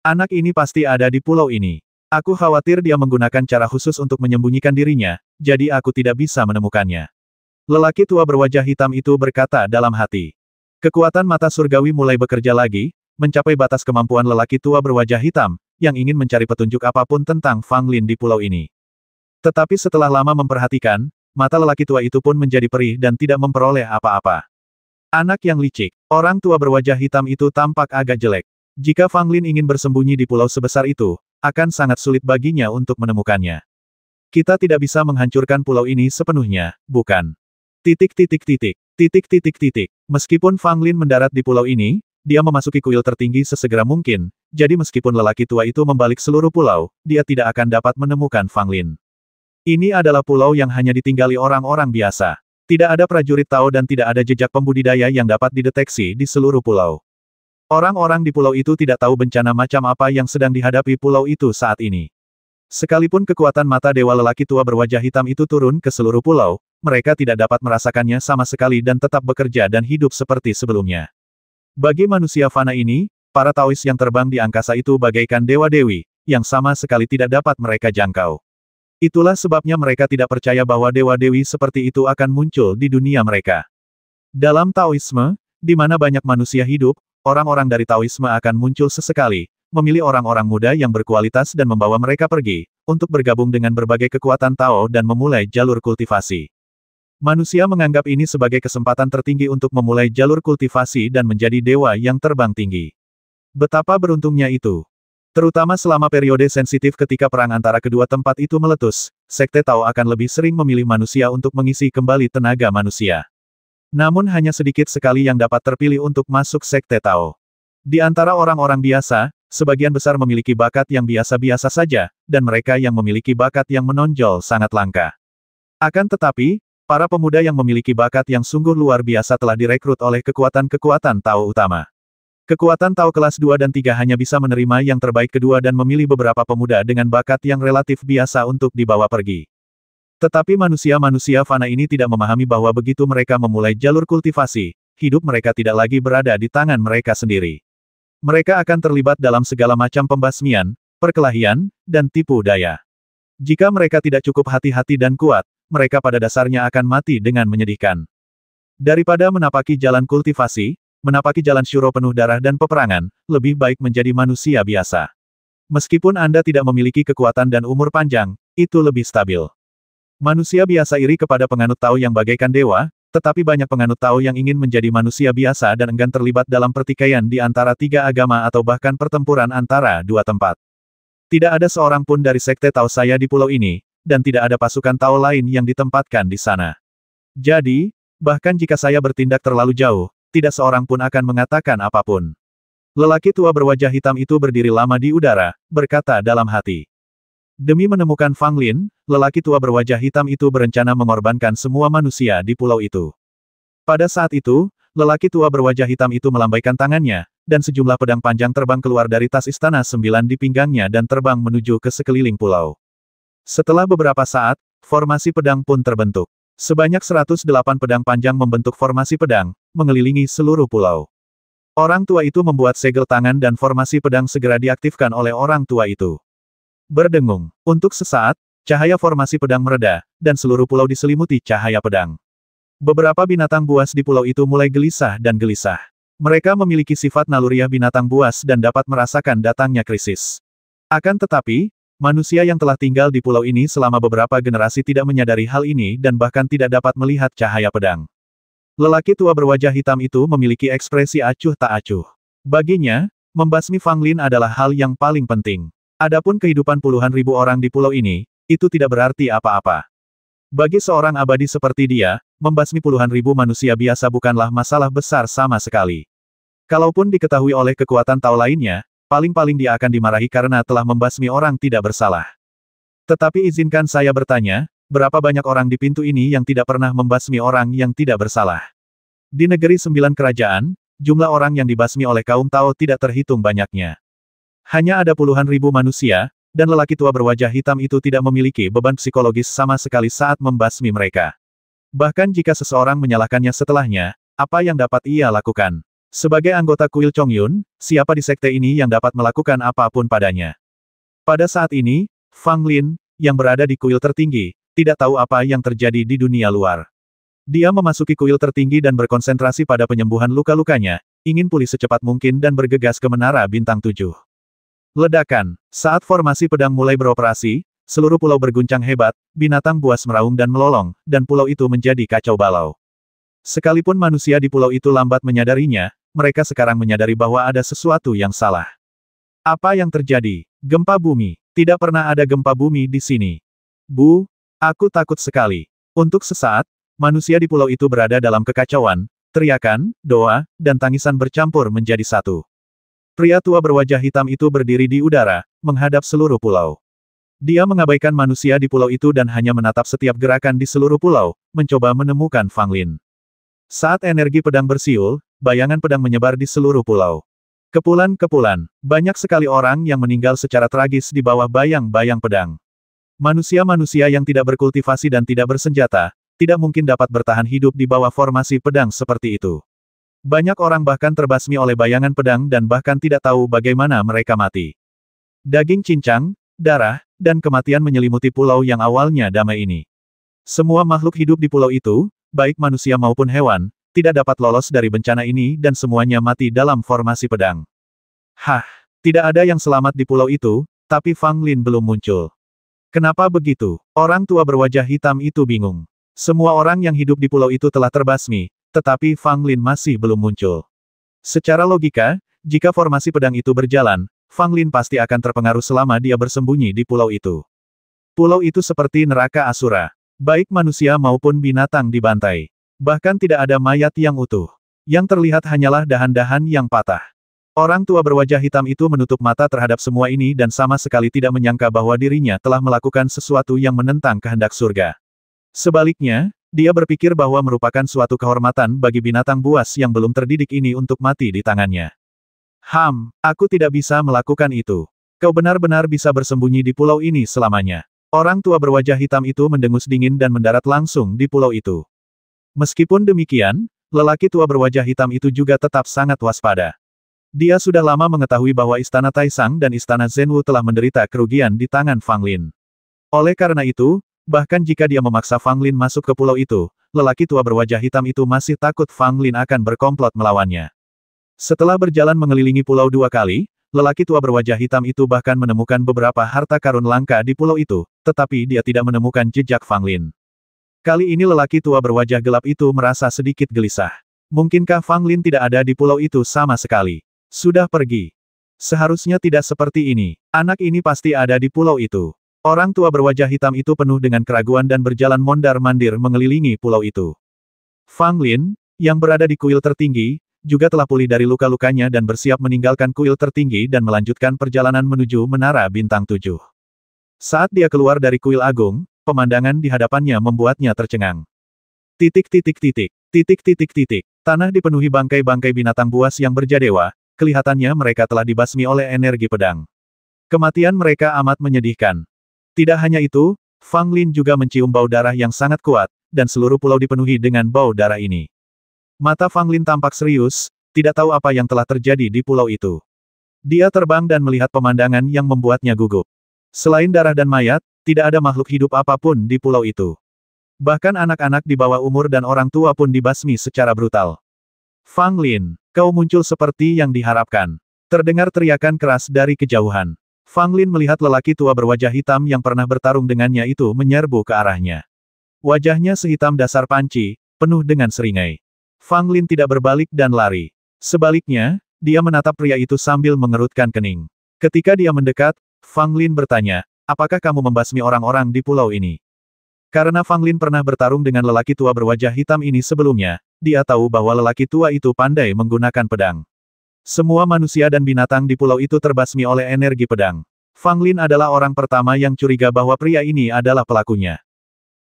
Anak ini pasti ada di pulau ini. Aku khawatir dia menggunakan cara khusus untuk menyembunyikan dirinya, jadi aku tidak bisa menemukannya. Lelaki tua berwajah hitam itu berkata dalam hati. Kekuatan mata surgawi mulai bekerja lagi, mencapai batas kemampuan lelaki tua berwajah hitam, yang ingin mencari petunjuk apapun tentang Fang Lin di pulau ini. Tetapi setelah lama memperhatikan, mata lelaki tua itu pun menjadi perih dan tidak memperoleh apa-apa. Anak yang licik, orang tua berwajah hitam itu tampak agak jelek. Jika Fang Lin ingin bersembunyi di pulau sebesar itu, akan sangat sulit baginya untuk menemukannya. Kita tidak bisa menghancurkan pulau ini sepenuhnya, bukan? Meskipun Fang Lin mendarat di pulau ini, dia memasuki kuil tertinggi sesegera mungkin, jadi meskipun lelaki tua itu membalik seluruh pulau, dia tidak akan dapat menemukan Fang Lin. Ini adalah pulau yang hanya ditinggali orang-orang biasa. Tidak ada prajurit Tao dan tidak ada jejak pembudidaya yang dapat dideteksi di seluruh pulau. Orang-orang di pulau itu tidak tahu bencana macam apa yang sedang dihadapi pulau itu saat ini. Sekalipun kekuatan mata dewa lelaki tua berwajah hitam itu turun ke seluruh pulau, mereka tidak dapat merasakannya sama sekali dan tetap bekerja dan hidup seperti sebelumnya. Bagi manusia fana ini, para Taois yang terbang di angkasa itu bagaikan dewa-dewi, yang sama sekali tidak dapat mereka jangkau. Itulah sebabnya mereka tidak percaya bahwa dewa-dewi seperti itu akan muncul di dunia mereka. Dalam Taoisme, di mana banyak manusia hidup, orang-orang dari Taoisme akan muncul sesekali, memilih orang-orang muda yang berkualitas dan membawa mereka pergi, untuk bergabung dengan berbagai kekuatan Tao dan memulai jalur kultivasi. Manusia menganggap ini sebagai kesempatan tertinggi untuk memulai jalur kultivasi dan menjadi dewa yang terbang tinggi. Betapa beruntungnya itu. Terutama selama periode sensitif ketika perang antara kedua tempat itu meletus, Sekte Tao akan lebih sering memilih manusia untuk mengisi kembali tenaga manusia. Namun hanya sedikit sekali yang dapat terpilih untuk masuk Sekte Tao. Di antara orang-orang biasa, sebagian besar memiliki bakat yang biasa-biasa saja, dan mereka yang memiliki bakat yang menonjol sangat langka. Akan tetapi, para pemuda yang memiliki bakat yang sungguh luar biasa telah direkrut oleh kekuatan-kekuatan Tao utama. Kekuatan Tao kelas 2 dan 3 hanya bisa menerima yang terbaik kedua dan memilih beberapa pemuda dengan bakat yang relatif biasa untuk dibawa pergi. Tetapi manusia-manusia fana ini tidak memahami bahwa begitu mereka memulai jalur kultivasi, hidup mereka tidak lagi berada di tangan mereka sendiri. Mereka akan terlibat dalam segala macam pembasmian, perkelahian, dan tipu daya. Jika mereka tidak cukup hati-hati dan kuat, mereka pada dasarnya akan mati dengan menyedihkan. Daripada menapaki jalan kultivasi, menapaki jalan syuro penuh darah dan peperangan, lebih baik menjadi manusia biasa. Meskipun Anda tidak memiliki kekuatan dan umur panjang, itu lebih stabil. Manusia biasa iri kepada penganut Tao yang bagaikan dewa, tetapi banyak penganut Tao yang ingin menjadi manusia biasa dan enggan terlibat dalam pertikaian di antara tiga agama atau bahkan pertempuran antara dua tempat. Tidak ada seorang pun dari Sekte Tao saya di pulau ini, dan tidak ada pasukan Tao lain yang ditempatkan di sana. Jadi, bahkan jika saya bertindak terlalu jauh, tidak seorang pun akan mengatakan apapun. Lelaki tua berwajah hitam itu berdiri lama di udara, berkata dalam hati. Demi menemukan Fang Lin, lelaki tua berwajah hitam itu berencana mengorbankan semua manusia di pulau itu. Pada saat itu, lelaki tua berwajah hitam itu melambaikan tangannya, dan sejumlah pedang panjang terbang keluar dari tas istana 9 di pinggangnya dan terbang menuju ke sekeliling pulau. Setelah beberapa saat, formasi pedang pun terbentuk. Sebanyak 108 pedang panjang membentuk formasi pedang, mengelilingi seluruh pulau. Orang tua itu membuat segel tangan dan formasi pedang segera diaktifkan oleh orang tua itu. Berdengung. Untuk sesaat, cahaya formasi pedang mereda, dan seluruh pulau diselimuti cahaya pedang. Beberapa binatang buas di pulau itu mulai gelisah dan gelisah. Mereka memiliki sifat naluriah binatang buas dan dapat merasakan datangnya krisis. Akan tetapi, manusia yang telah tinggal di pulau ini selama beberapa generasi tidak menyadari hal ini dan bahkan tidak dapat melihat cahaya pedang. Lelaki tua berwajah hitam itu memiliki ekspresi acuh tak acuh. Baginya, membasmi Fang Lin adalah hal yang paling penting. Adapun kehidupan puluhan ribu orang di pulau ini, itu tidak berarti apa-apa. Bagi seorang abadi seperti dia, membasmi puluhan ribu manusia biasa bukanlah masalah besar sama sekali. Kalaupun diketahui oleh kekuatan Tao lainnya, paling-paling dia akan dimarahi karena telah membasmi orang tidak bersalah. Tetapi izinkan saya bertanya, berapa banyak orang di pintu ini yang tidak pernah membasmi orang yang tidak bersalah? Di negeri 9 kerajaan, jumlah orang yang dibasmi oleh kaum Tao tidak terhitung banyaknya. Hanya ada puluhan ribu manusia, dan lelaki tua berwajah hitam itu tidak memiliki beban psikologis sama sekali saat membasmi mereka. Bahkan jika seseorang menyalahkannya setelahnya, apa yang dapat ia lakukan? Sebagai anggota kuil Chongyun, siapa di sekte ini yang dapat melakukan apapun padanya? Pada saat ini, Fang Lin, yang berada di kuil tertinggi, tidak tahu apa yang terjadi di dunia luar. Dia memasuki kuil tertinggi dan berkonsentrasi pada penyembuhan luka-lukanya, ingin pulih secepat mungkin dan bergegas ke menara bintang 7. Ledakan. Saat formasi pedang mulai beroperasi, seluruh pulau berguncang hebat, binatang buas meraung dan melolong, dan pulau itu menjadi kacau balau. Sekalipun manusia di pulau itu lambat menyadarinya, mereka sekarang menyadari bahwa ada sesuatu yang salah. Apa yang terjadi? Gempa bumi. Tidak pernah ada gempa bumi di sini. Bu, aku takut sekali. Untuk sesaat, manusia di pulau itu berada dalam kekacauan, teriakan, doa, dan tangisan bercampur menjadi satu. Pria tua berwajah hitam itu berdiri di udara, menghadap seluruh pulau. Dia mengabaikan manusia di pulau itu dan hanya menatap setiap gerakan di seluruh pulau, mencoba menemukan Fang Lin. Saat energi pedang bersiul, bayangan pedang menyebar di seluruh pulau. Kepulan-kepulan, banyak sekali orang yang meninggal secara tragis di bawah bayang-bayang pedang. Manusia-manusia yang tidak berkultivasi dan tidak bersenjata, tidak mungkin dapat bertahan hidup di bawah formasi pedang seperti itu. Banyak orang bahkan terbasmi oleh bayangan pedang dan bahkan tidak tahu bagaimana mereka mati. Daging cincang, darah, dan kematian menyelimuti pulau yang awalnya damai ini. Semua makhluk hidup di pulau itu, baik manusia maupun hewan, tidak dapat lolos dari bencana ini dan semuanya mati dalam formasi pedang. Hah, tidak ada yang selamat di pulau itu, tapi Fang Lin belum muncul. Kenapa begitu? Orang tua berwajah hitam itu bingung. Semua orang yang hidup di pulau itu telah terbasmi, tetapi Fang Lin masih belum muncul. Secara logika, jika formasi pedang itu berjalan, Fang Lin pasti akan terpengaruh selama dia bersembunyi di pulau itu. Pulau itu seperti neraka Asura. Baik manusia maupun binatang dibantai. Bahkan tidak ada mayat yang utuh. Yang terlihat hanyalah dahan-dahan yang patah. Orang tua berwajah hitam itu menutup mata terhadap semua ini dan sama sekali tidak menyangka bahwa dirinya telah melakukan sesuatu yang menentang kehendak surga. Sebaliknya, dia berpikir bahwa merupakan suatu kehormatan bagi binatang buas yang belum terdidik ini untuk mati di tangannya. Aku tidak bisa melakukan itu. Kau benar-benar bisa bersembunyi di pulau ini selamanya. Orang tua berwajah hitam itu mendengus dingin dan mendarat langsung di pulau itu. Meskipun demikian, lelaki tua berwajah hitam itu juga tetap sangat waspada. Dia sudah lama mengetahui bahwa Istana Taisang dan Istana Zhenwu telah menderita kerugian di tangan Fang Lin. Oleh karena itu, bahkan jika dia memaksa Fang Lin masuk ke pulau itu, lelaki tua berwajah hitam itu masih takut Fang Lin akan berkomplot melawannya. Setelah berjalan mengelilingi pulau 2 kali, lelaki tua berwajah hitam itu bahkan menemukan beberapa harta karun langka di pulau itu, tetapi dia tidak menemukan jejak Fang Lin. Kali ini lelaki tua berwajah gelap itu merasa sedikit gelisah. Mungkinkah Fang Lin tidak ada di pulau itu sama sekali? Sudah pergi. Seharusnya tidak seperti ini. Anak ini pasti ada di pulau itu. Orang tua berwajah hitam itu penuh dengan keraguan dan berjalan mondar-mandir mengelilingi pulau itu. Fang Lin, yang berada di kuil tertinggi, juga telah pulih dari luka-lukanya dan bersiap meninggalkan kuil tertinggi dan melanjutkan perjalanan menuju menara bintang 7. Saat dia keluar dari kuil agung, pemandangan di hadapannya membuatnya tercengang. Tanah dipenuhi bangkai-bangkai binatang buas yang berjadewa, kelihatannya mereka telah dibasmi oleh energi pedang. Kematian mereka amat menyedihkan. Tidak hanya itu, Fang Lin juga mencium bau darah yang sangat kuat, dan seluruh pulau dipenuhi dengan bau darah ini. Mata Fang Lin tampak serius, tidak tahu apa yang telah terjadi di pulau itu. Dia terbang dan melihat pemandangan yang membuatnya gugup. Selain darah dan mayat, tidak ada makhluk hidup apapun di pulau itu. Bahkan anak-anak di bawah umur dan orang tua pun dibasmi secara brutal. Fang Lin, kau muncul seperti yang diharapkan. Terdengar teriakan keras dari kejauhan. Fang Lin melihat lelaki tua berwajah hitam yang pernah bertarung dengannya itu menyerbu ke arahnya. Wajahnya sehitam dasar panci, penuh dengan seringai. Fang Lin tidak berbalik dan lari. Sebaliknya, dia menatap pria itu sambil mengerutkan kening. Ketika dia mendekat, Fang Lin bertanya, apakah kamu membasmi orang-orang di pulau ini? Karena Fang Lin pernah bertarung dengan lelaki tua berwajah hitam ini sebelumnya, dia tahu bahwa lelaki tua itu pandai menggunakan pedang. Semua manusia dan binatang di pulau itu terbasmi oleh energi pedang. Fang Lin adalah orang pertama yang curiga bahwa pria ini adalah pelakunya.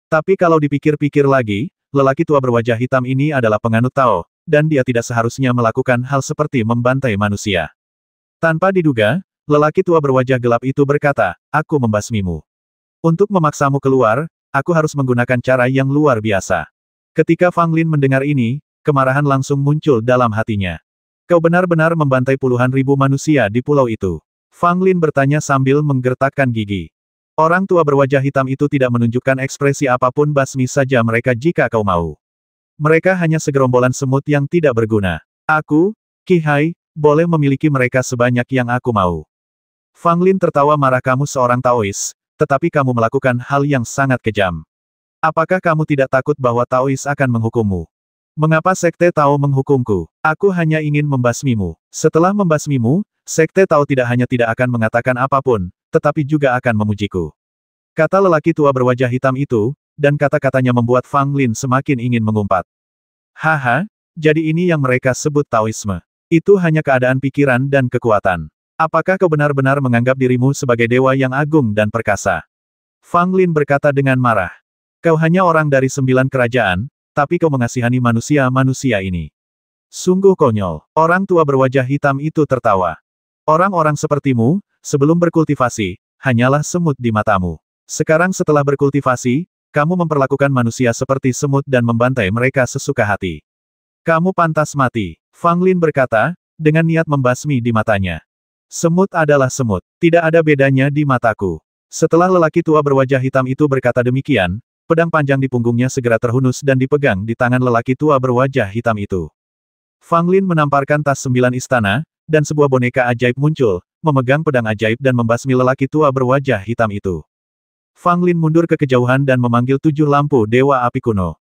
Tapi kalau dipikir-pikir lagi, lelaki tua berwajah hitam ini adalah penganut Tao, dan dia tidak seharusnya melakukan hal seperti membantai manusia. Tanpa diduga, lelaki tua berwajah gelap itu berkata, aku membasmimu. Untuk memaksamu keluar, aku harus menggunakan cara yang luar biasa. Ketika Fang Lin mendengar ini, kemarahan langsung muncul dalam hatinya. Kau benar-benar membantai puluhan ribu manusia di pulau itu. Fang Lin bertanya sambil menggertakkan gigi. Orang tua berwajah hitam itu tidak menunjukkan ekspresi apapun, basmi saja mereka jika kau mau. Mereka hanya segerombolan semut yang tidak berguna. Aku, Qi Hai, boleh memiliki mereka sebanyak yang aku mau. Fang Lin tertawa marah, kamu seorang Taois, tetapi kamu melakukan hal yang sangat kejam. Apakah kamu tidak takut bahwa Taois akan menghukummu? Mengapa Sekte Tao menghukumku? Aku hanya ingin membasmimu. Setelah membasmimu, Sekte Tao tidak hanya tidak akan mengatakan apapun, tetapi juga akan memujiku. Kata lelaki tua berwajah hitam itu, dan kata-katanya membuat Fang Lin semakin ingin mengumpat. Haha, jadi ini yang mereka sebut Taoisme. Itu hanya keadaan pikiran dan kekuatan. Apakah kau benar-benar menganggap dirimu sebagai dewa yang agung dan perkasa? Fang Lin berkata dengan marah. Kau hanya orang dari 9 kerajaan, tapi kau mengasihani manusia-manusia ini. Sungguh konyol. Orang tua berwajah hitam itu tertawa. Orang-orang sepertimu, sebelum berkultivasi, hanyalah semut di matamu. Sekarang setelah berkultivasi, kamu memperlakukan manusia seperti semut dan membantai mereka sesuka hati. Kamu pantas mati. Fang Lin berkata, dengan niat membasmi di matanya. Semut adalah semut. Tidak ada bedanya di mataku. Setelah lelaki tua berwajah hitam itu berkata demikian, pedang panjang di punggungnya segera terhunus dan dipegang di tangan lelaki tua berwajah hitam itu. Fang Lin menamparkan tas 9 istana, dan sebuah boneka ajaib muncul, memegang pedang ajaib dan membasmi lelaki tua berwajah hitam itu. Fang Lin mundur ke kejauhan dan memanggil 7 lampu Dewa Api kuno.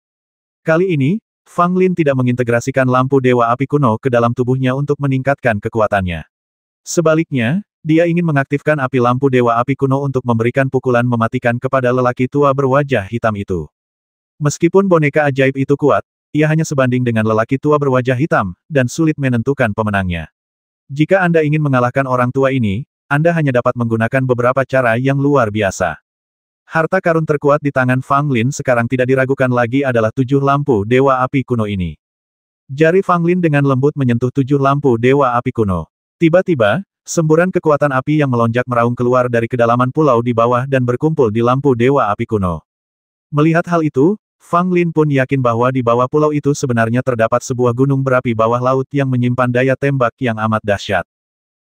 Kali ini, Fang Lin tidak mengintegrasikan lampu Dewa Api kuno ke dalam tubuhnya untuk meningkatkan kekuatannya. Sebaliknya, dia ingin mengaktifkan api lampu Dewa Api kuno untuk memberikan pukulan mematikan kepada lelaki tua berwajah hitam itu. Meskipun boneka ajaib itu kuat, ia hanya sebanding dengan lelaki tua berwajah hitam, dan sulit menentukan pemenangnya. Jika Anda ingin mengalahkan orang tua ini, Anda hanya dapat menggunakan beberapa cara yang luar biasa. Harta karun terkuat di tangan Fang Lin sekarang tidak diragukan lagi adalah 7 lampu Dewa Api kuno ini. Jari Fang Lin dengan lembut menyentuh 7 lampu Dewa Api kuno. Tiba-tiba, semburan kekuatan api yang melonjak meraung keluar dari kedalaman pulau di bawah dan berkumpul di lampu Dewa Api kuno. Melihat hal itu, Fang Lin pun yakin bahwa di bawah pulau itu sebenarnya terdapat sebuah gunung berapi bawah laut yang menyimpan daya tembak yang amat dahsyat.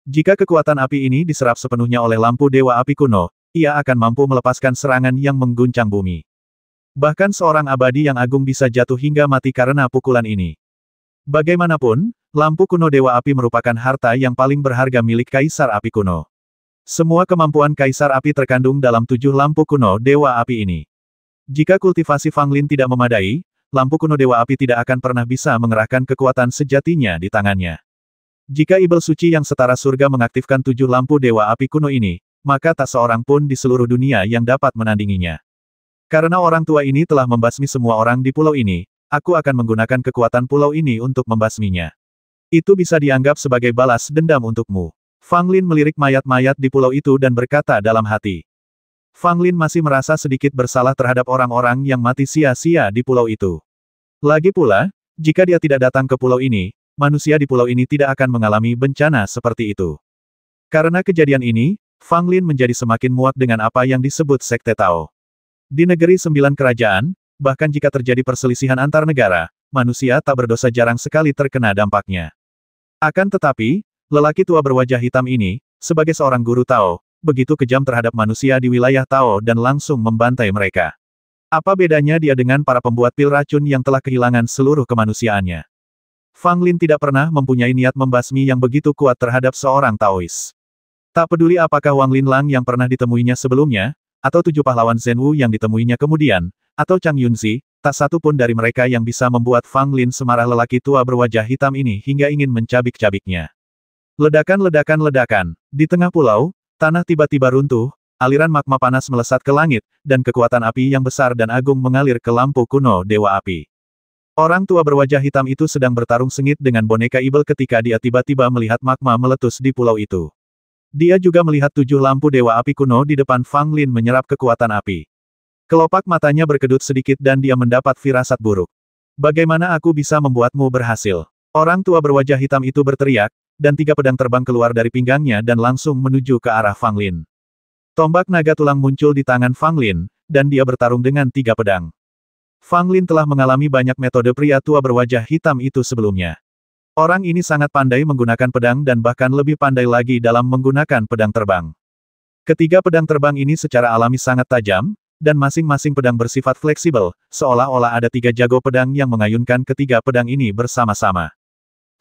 Jika kekuatan api ini diserap sepenuhnya oleh lampu Dewa Api kuno, ia akan mampu melepaskan serangan yang mengguncang bumi. Bahkan seorang abadi yang agung bisa jatuh hingga mati karena pukulan ini. Bagaimanapun, lampu kuno Dewa Api merupakan harta yang paling berharga milik Kaisar Api kuno. Semua kemampuan Kaisar Api terkandung dalam 7 lampu kuno Dewa Api ini. Jika kultivasi Fang Lin tidak memadai, lampu kuno Dewa Api tidak akan pernah bisa mengerahkan kekuatan sejatinya di tangannya. Jika Ibel Suci yang setara surga mengaktifkan 7 lampu Dewa Api kuno ini, maka tak seorang pun di seluruh dunia yang dapat menandinginya. Karena orang tua ini telah membasmi semua orang di pulau ini, aku akan menggunakan kekuatan pulau ini untuk membasminya. Itu bisa dianggap sebagai balas dendam untukmu. Fang Lin melirik mayat-mayat di pulau itu dan berkata dalam hati. Fang Lin masih merasa sedikit bersalah terhadap orang-orang yang mati sia-sia di pulau itu. Lagi pula, jika dia tidak datang ke pulau ini, manusia di pulau ini tidak akan mengalami bencana seperti itu. Karena kejadian ini, Fang Lin menjadi semakin muak dengan apa yang disebut Sekte Tao. Di negeri 9 kerajaan, bahkan jika terjadi perselisihan antar negara, manusia tak berdosa jarang sekali terkena dampaknya. Akan tetapi, lelaki tua berwajah hitam ini, sebagai seorang guru Tao, begitu kejam terhadap manusia di wilayah Tao dan langsung membantai mereka. Apa bedanya dia dengan para pembuat pil racun yang telah kehilangan seluruh kemanusiaannya? Fang Lin tidak pernah mempunyai niat membasmi yang begitu kuat terhadap seorang Taois. Tak peduli apakah Wang Linlang yang pernah ditemuinya sebelumnya, atau 7 pahlawan Zhenwu yang ditemuinya kemudian, atau Chang Yunzi, tak satu pun dari mereka yang bisa membuat Fang Lin semarah lelaki tua berwajah hitam ini hingga ingin mencabik-cabiknya. Ledakan-ledakan-ledakan. Di tengah pulau, Tanah tiba-tiba runtuh, aliran magma panas melesat ke langit, dan kekuatan api yang besar dan agung mengalir ke lampu kuno Dewa Api. Orang tua berwajah hitam itu sedang bertarung sengit dengan boneka Ibel ketika dia tiba-tiba melihat magma meletus di pulau itu. Dia juga melihat 7 lampu Dewa Api kuno di depan Fang Lin menyerap kekuatan api. Kelopak matanya berkedut sedikit dan dia mendapat firasat buruk. Bagaimana aku bisa membuatmu berhasil? Orang tua berwajah hitam itu berteriak, dan 3 pedang terbang keluar dari pinggangnya dan langsung menuju ke arah Fang Lin. Tombak naga tulang muncul di tangan Fang Lin, dan dia bertarung dengan 3 pedang. Fang Lin telah mengalami banyak metode pria tua berwajah hitam itu sebelumnya. Orang ini sangat pandai menggunakan pedang dan bahkan lebih pandai lagi dalam menggunakan pedang terbang. Ketiga pedang terbang ini secara alami sangat tajam, dan masing-masing pedang bersifat fleksibel, seolah-olah ada 3 jago pedang yang mengayunkan ketiga pedang ini bersama-sama.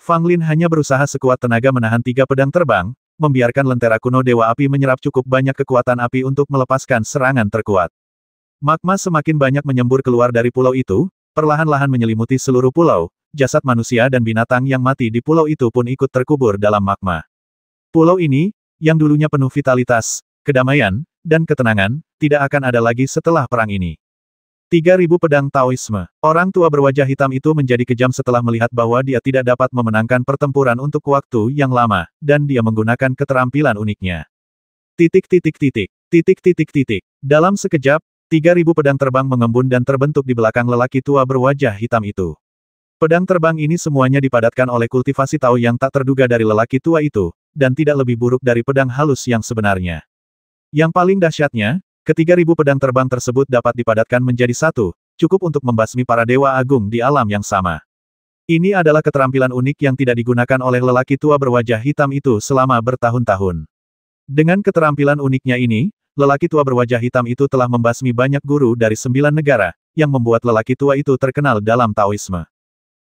Fang Lin hanya berusaha sekuat tenaga menahan 3 pedang terbang, membiarkan lentera kuno Dewa Api menyerap cukup banyak kekuatan api untuk melepaskan serangan terkuat. Magma semakin banyak menyembur keluar dari pulau itu, perlahan-lahan menyelimuti seluruh pulau, jasad manusia dan binatang yang mati di pulau itu pun ikut terkubur dalam magma. Pulau ini, yang dulunya penuh vitalitas, kedamaian, dan ketenangan, tidak akan ada lagi setelah perang ini. 3.000 pedang Taoisme. Orang tua berwajah hitam itu menjadi kejam setelah melihat bahwa dia tidak dapat memenangkan pertempuran untuk waktu yang lama, dan dia menggunakan keterampilan uniknya. Dalam sekejap, 3.000 pedang terbang mengembun dan terbentuk di belakang lelaki tua berwajah hitam itu. Pedang terbang ini semuanya dipadatkan oleh kultivasi Tao yang tak terduga dari lelaki tua itu, dan tidak lebih buruk dari pedang halus yang sebenarnya. Yang paling dahsyatnya, ke-3.000 pedang terbang tersebut dapat dipadatkan menjadi satu, cukup untuk membasmi para dewa agung di alam yang sama. Ini adalah keterampilan unik yang tidak digunakan oleh lelaki tua berwajah hitam itu selama bertahun-tahun. Dengan keterampilan uniknya ini, lelaki tua berwajah hitam itu telah membasmi banyak guru dari 9 negara, yang membuat lelaki tua itu terkenal dalam Taoisme.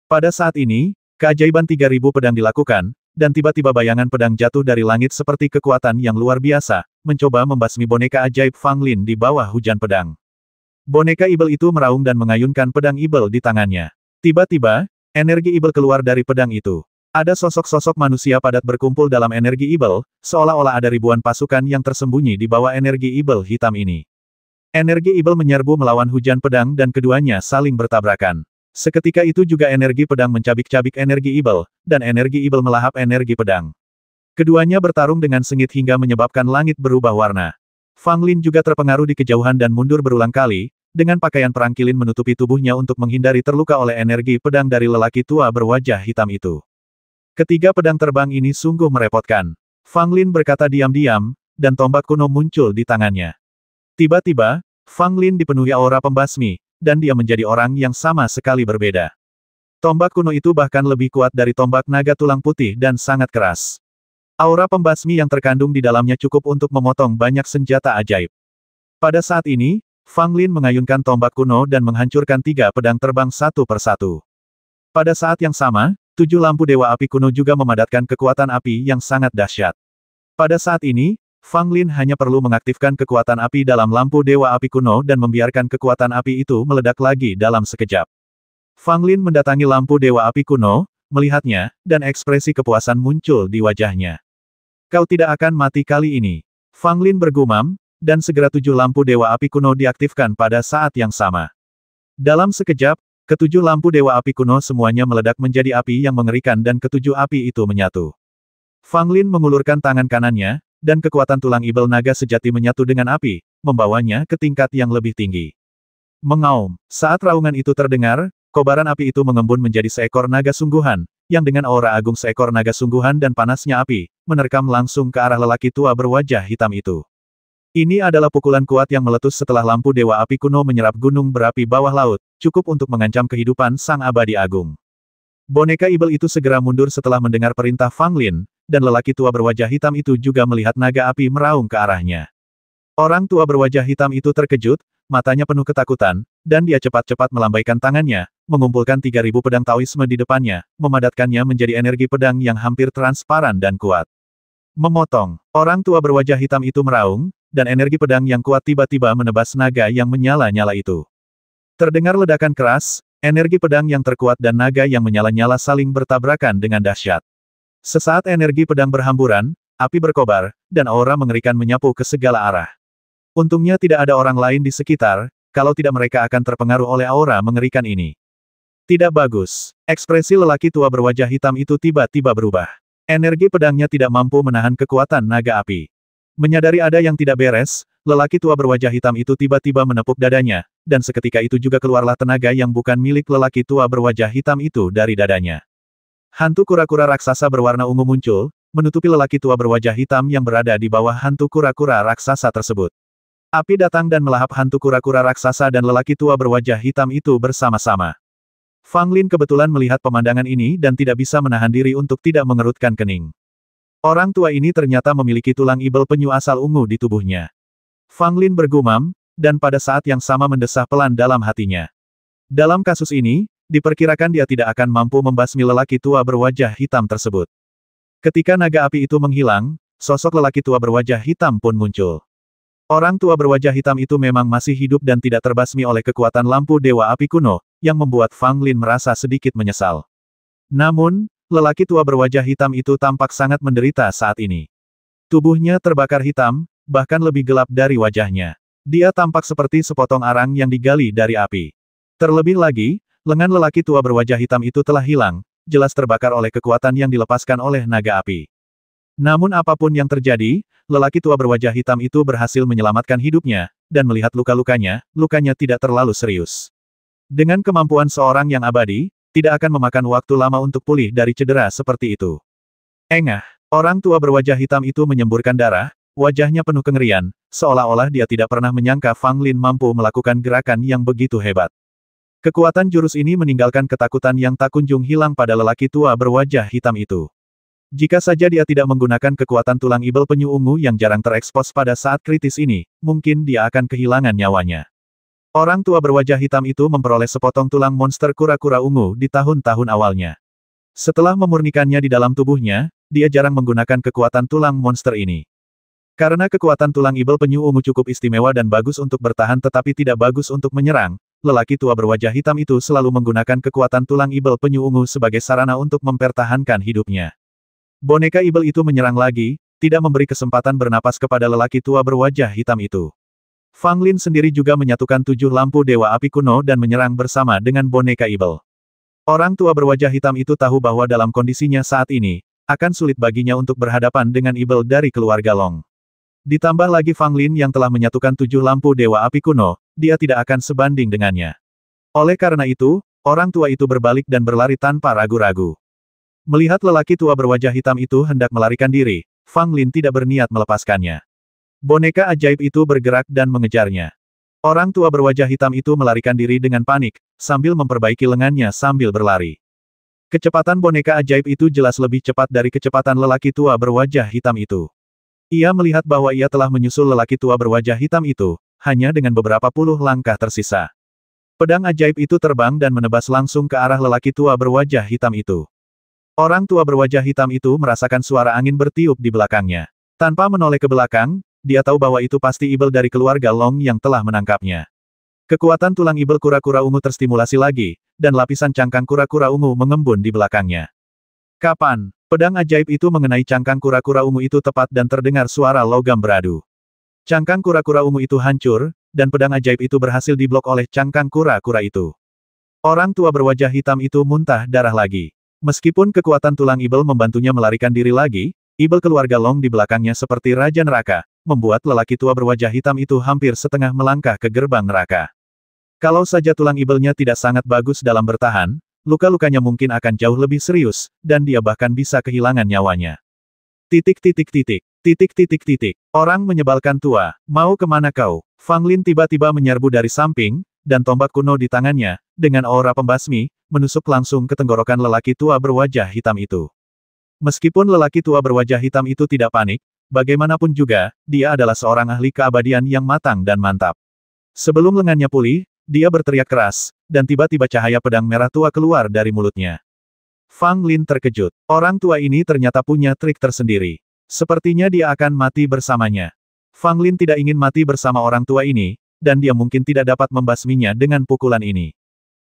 Pada saat ini, keajaiban 3.000 pedang dilakukan, dan tiba-tiba bayangan pedang jatuh dari langit seperti kekuatan yang luar biasa, mencoba membasmi boneka ajaib Fang Lin di bawah hujan pedang. Boneka Ibel itu meraung dan mengayunkan pedang Ibel di tangannya. Tiba-tiba, energi Ibel keluar dari pedang itu. Ada sosok-sosok manusia padat berkumpul dalam energi Ibel, seolah-olah ada ribuan pasukan yang tersembunyi di bawah energi Ibel hitam ini. Energi Ibel menyerbu melawan hujan pedang dan keduanya saling bertabrakan. Seketika itu juga energi pedang mencabik-cabik energi Ibel, dan energi Ibel melahap energi pedang. Keduanya bertarung dengan sengit hingga menyebabkan langit berubah warna. Fang Lin juga terpengaruh di kejauhan dan mundur berulang kali, dengan pakaian perang kilin menutupi tubuhnya untuk menghindari terluka oleh energi pedang dari lelaki tua berwajah hitam itu. Ketiga pedang terbang ini sungguh merepotkan. Fang Lin berkata diam-diam, dan tombak kuno muncul di tangannya. Tiba-tiba, Fang Lin dipenuhi aura pembasmi, dan dia menjadi orang yang sama sekali berbeda. Tombak kuno itu bahkan lebih kuat dari tombak naga tulang putih dan sangat keras. Aura pembasmi yang terkandung di dalamnya cukup untuk memotong banyak senjata ajaib. Pada saat ini, Fang Lin mengayunkan tombak kuno dan menghancurkan 3 pedang terbang satu persatu. Pada saat yang sama, 7 lampu Dewa Api kuno juga memadatkan kekuatan api yang sangat dahsyat. Pada saat ini, Fang Lin hanya perlu mengaktifkan kekuatan api dalam lampu Dewa Api kuno dan membiarkan kekuatan api itu meledak lagi dalam sekejap. Fang Lin mendatangi lampu Dewa Api kuno, melihatnya, dan ekspresi kepuasan muncul di wajahnya. Kau tidak akan mati kali ini. Fang Lin bergumam, dan segera 7 lampu Dewa Api kuno diaktifkan pada saat yang sama. Dalam sekejap, ke-7 lampu Dewa Api kuno semuanya meledak menjadi api yang mengerikan dan ke-7 api itu menyatu. Fang Lin mengulurkan tangan kanannya, dan kekuatan tulang Ibel naga sejati menyatu dengan api, membawanya ke tingkat yang lebih tinggi. Mengaum. Saat raungan itu terdengar, kobaran api itu mengembun menjadi seekor naga sungguhan, yang dengan aura agung seekor naga sungguhan dan panasnya api, menerkam langsung ke arah lelaki tua berwajah hitam itu. Ini adalah pukulan kuat yang meletus setelah lampu Dewa Api kuno menyerap gunung berapi bawah laut, cukup untuk mengancam kehidupan sang abadi agung. Boneka Ibel itu segera mundur setelah mendengar perintah Fang Lin, dan lelaki tua berwajah hitam itu juga melihat naga api meraung ke arahnya. Orang tua berwajah hitam itu terkejut, matanya penuh ketakutan, dan dia cepat-cepat melambaikan tangannya, mengumpulkan 3.000 pedang Taoisme di depannya, memadatkannya menjadi energi pedang yang hampir transparan dan kuat. Memotong. Orang tua berwajah hitam itu meraung, dan energi pedang yang kuat tiba-tiba menebas naga yang menyala-nyala itu. Terdengar ledakan keras, energi pedang yang terkuat dan naga yang menyala-nyala saling bertabrakan dengan dahsyat. Sesaat energi pedang berhamburan, api berkobar, dan aura mengerikan menyapu ke segala arah. Untungnya tidak ada orang lain di sekitar, kalau tidak mereka akan terpengaruh oleh aura mengerikan ini. Tidak bagus. Ekspresi lelaki tua berwajah hitam itu tiba-tiba berubah. Energi pedangnya tidak mampu menahan kekuatan naga api. Menyadari ada yang tidak beres, lelaki tua berwajah hitam itu tiba-tiba menepuk dadanya, dan seketika itu juga keluarlah tenaga yang bukan milik lelaki tua berwajah hitam itu dari dadanya. Hantu kura-kura raksasa berwarna ungu muncul, menutupi lelaki tua berwajah hitam yang berada di bawah hantu kura-kura raksasa tersebut. Api datang dan melahap hantu kura-kura raksasa dan lelaki tua berwajah hitam itu bersama-sama. Fang Lin kebetulan melihat pemandangan ini dan tidak bisa menahan diri untuk tidak mengerutkan kening. Orang tua ini ternyata memiliki tulang ibel penyu asal ungu di tubuhnya. Fang Lin bergumam, dan pada saat yang sama mendesah pelan dalam hatinya. Dalam kasus ini, diperkirakan dia tidak akan mampu membasmi lelaki tua berwajah hitam tersebut. Ketika naga api itu menghilang, sosok lelaki tua berwajah hitam pun muncul. Orang tua berwajah hitam itu memang masih hidup dan tidak terbasmi oleh kekuatan lampu Dewa Api kuno, yang membuat Fang Lin merasa sedikit menyesal. Namun, lelaki tua berwajah hitam itu tampak sangat menderita saat ini. Tubuhnya terbakar hitam, bahkan lebih gelap dari wajahnya. Dia tampak seperti sepotong arang yang digali dari api. Terlebih lagi, lengan lelaki tua berwajah hitam itu telah hilang, jelas terbakar oleh kekuatan yang dilepaskan oleh naga api. Namun apapun yang terjadi, lelaki tua berwajah hitam itu berhasil menyelamatkan hidupnya, dan melihat luka-lukanya, lukanya tidak terlalu serius. Dengan kemampuan seorang yang abadi, tidak akan memakan waktu lama untuk pulih dari cedera seperti itu. Engah, orang tua berwajah hitam itu menyemburkan darah, wajahnya penuh kengerian, seolah-olah dia tidak pernah menyangka Fang Lin mampu melakukan gerakan yang begitu hebat. Kekuatan jurus ini meninggalkan ketakutan yang tak kunjung hilang pada lelaki tua berwajah hitam itu. Jika saja dia tidak menggunakan kekuatan tulang ibel penyu ungu yang jarang terekspos pada saat kritis ini, mungkin dia akan kehilangan nyawanya. Orang tua berwajah hitam itu memperoleh sepotong tulang monster kura-kura ungu di tahun-tahun awalnya. Setelah memurnikannya di dalam tubuhnya, dia jarang menggunakan kekuatan tulang monster ini. Karena kekuatan tulang ibel penyu ungu cukup istimewa dan bagus untuk bertahan tetapi tidak bagus untuk menyerang, lelaki tua berwajah hitam itu selalu menggunakan kekuatan tulang ibel penyu ungu sebagai sarana untuk mempertahankan hidupnya. Boneka ibel itu menyerang lagi, tidak memberi kesempatan bernapas kepada lelaki tua berwajah hitam itu. Fang Lin sendiri juga menyatukan 7 lampu Dewa Api kuno dan menyerang bersama dengan boneka ibel. Orang tua berwajah hitam itu tahu bahwa dalam kondisinya saat ini, akan sulit baginya untuk berhadapan dengan ibel dari keluarga Long. Ditambah lagi Fang Lin yang telah menyatukan 7 lampu Dewa Api kuno, dia tidak akan sebanding dengannya. Oleh karena itu, orang tua itu berbalik dan berlari tanpa ragu-ragu. Melihat lelaki tua berwajah hitam itu hendak melarikan diri, Fang Lin tidak berniat melepaskannya. Boneka ajaib itu bergerak dan mengejarnya. Orang tua berwajah hitam itu melarikan diri dengan panik, sambil memperbaiki lengannya sambil berlari. Kecepatan boneka ajaib itu jelas lebih cepat dari kecepatan lelaki tua berwajah hitam itu. Ia melihat bahwa ia telah menyusul lelaki tua berwajah hitam itu, hanya dengan beberapa puluh langkah tersisa. Pedang ajaib itu terbang dan menebas langsung ke arah lelaki tua berwajah hitam itu. Orang tua berwajah hitam itu merasakan suara angin bertiup di belakangnya. Tanpa menoleh ke belakang, dia tahu bahwa itu pasti ibel dari keluarga Long yang telah menangkapnya. Kekuatan tulang ibel kura-kura ungu terstimulasi lagi, dan lapisan cangkang kura-kura ungu mengembun di belakangnya. Kapan? Pedang ajaib itu mengenai cangkang kura-kura ungu itu tepat dan terdengar suara logam beradu. Cangkang kura-kura ungu itu hancur, dan pedang ajaib itu berhasil diblok oleh cangkang kura-kura itu. Orang tua berwajah hitam itu muntah darah lagi. Meskipun kekuatan tulang ibel membantunya melarikan diri lagi, ibel keluarga Long di belakangnya seperti Raja Neraka, membuat lelaki tua berwajah hitam itu hampir setengah melangkah ke gerbang neraka. Kalau saja tulang ibelnya tidak sangat bagus dalam bertahan, luka-lukanya mungkin akan jauh lebih serius, dan dia bahkan bisa kehilangan nyawanya. Titik. Orang menyebalkan tua, mau kemana kau? Fang Lin tiba-tiba menyerbu dari samping, dan tombak kuno di tangannya, dengan aura pembasmi, menusuk langsung ke tenggorokan lelaki tua berwajah hitam itu. Meskipun lelaki tua berwajah hitam itu tidak panik, bagaimanapun juga, dia adalah seorang ahli keabadian yang matang dan mantap. Sebelum lengannya pulih, dia berteriak keras, dan tiba-tiba cahaya pedang merah tua keluar dari mulutnya. Fang Lin terkejut. Orang tua ini ternyata punya trik tersendiri. Sepertinya dia akan mati bersamanya. Fang Lin tidak ingin mati bersama orang tua ini, dan dia mungkin tidak dapat membasminya dengan pukulan ini.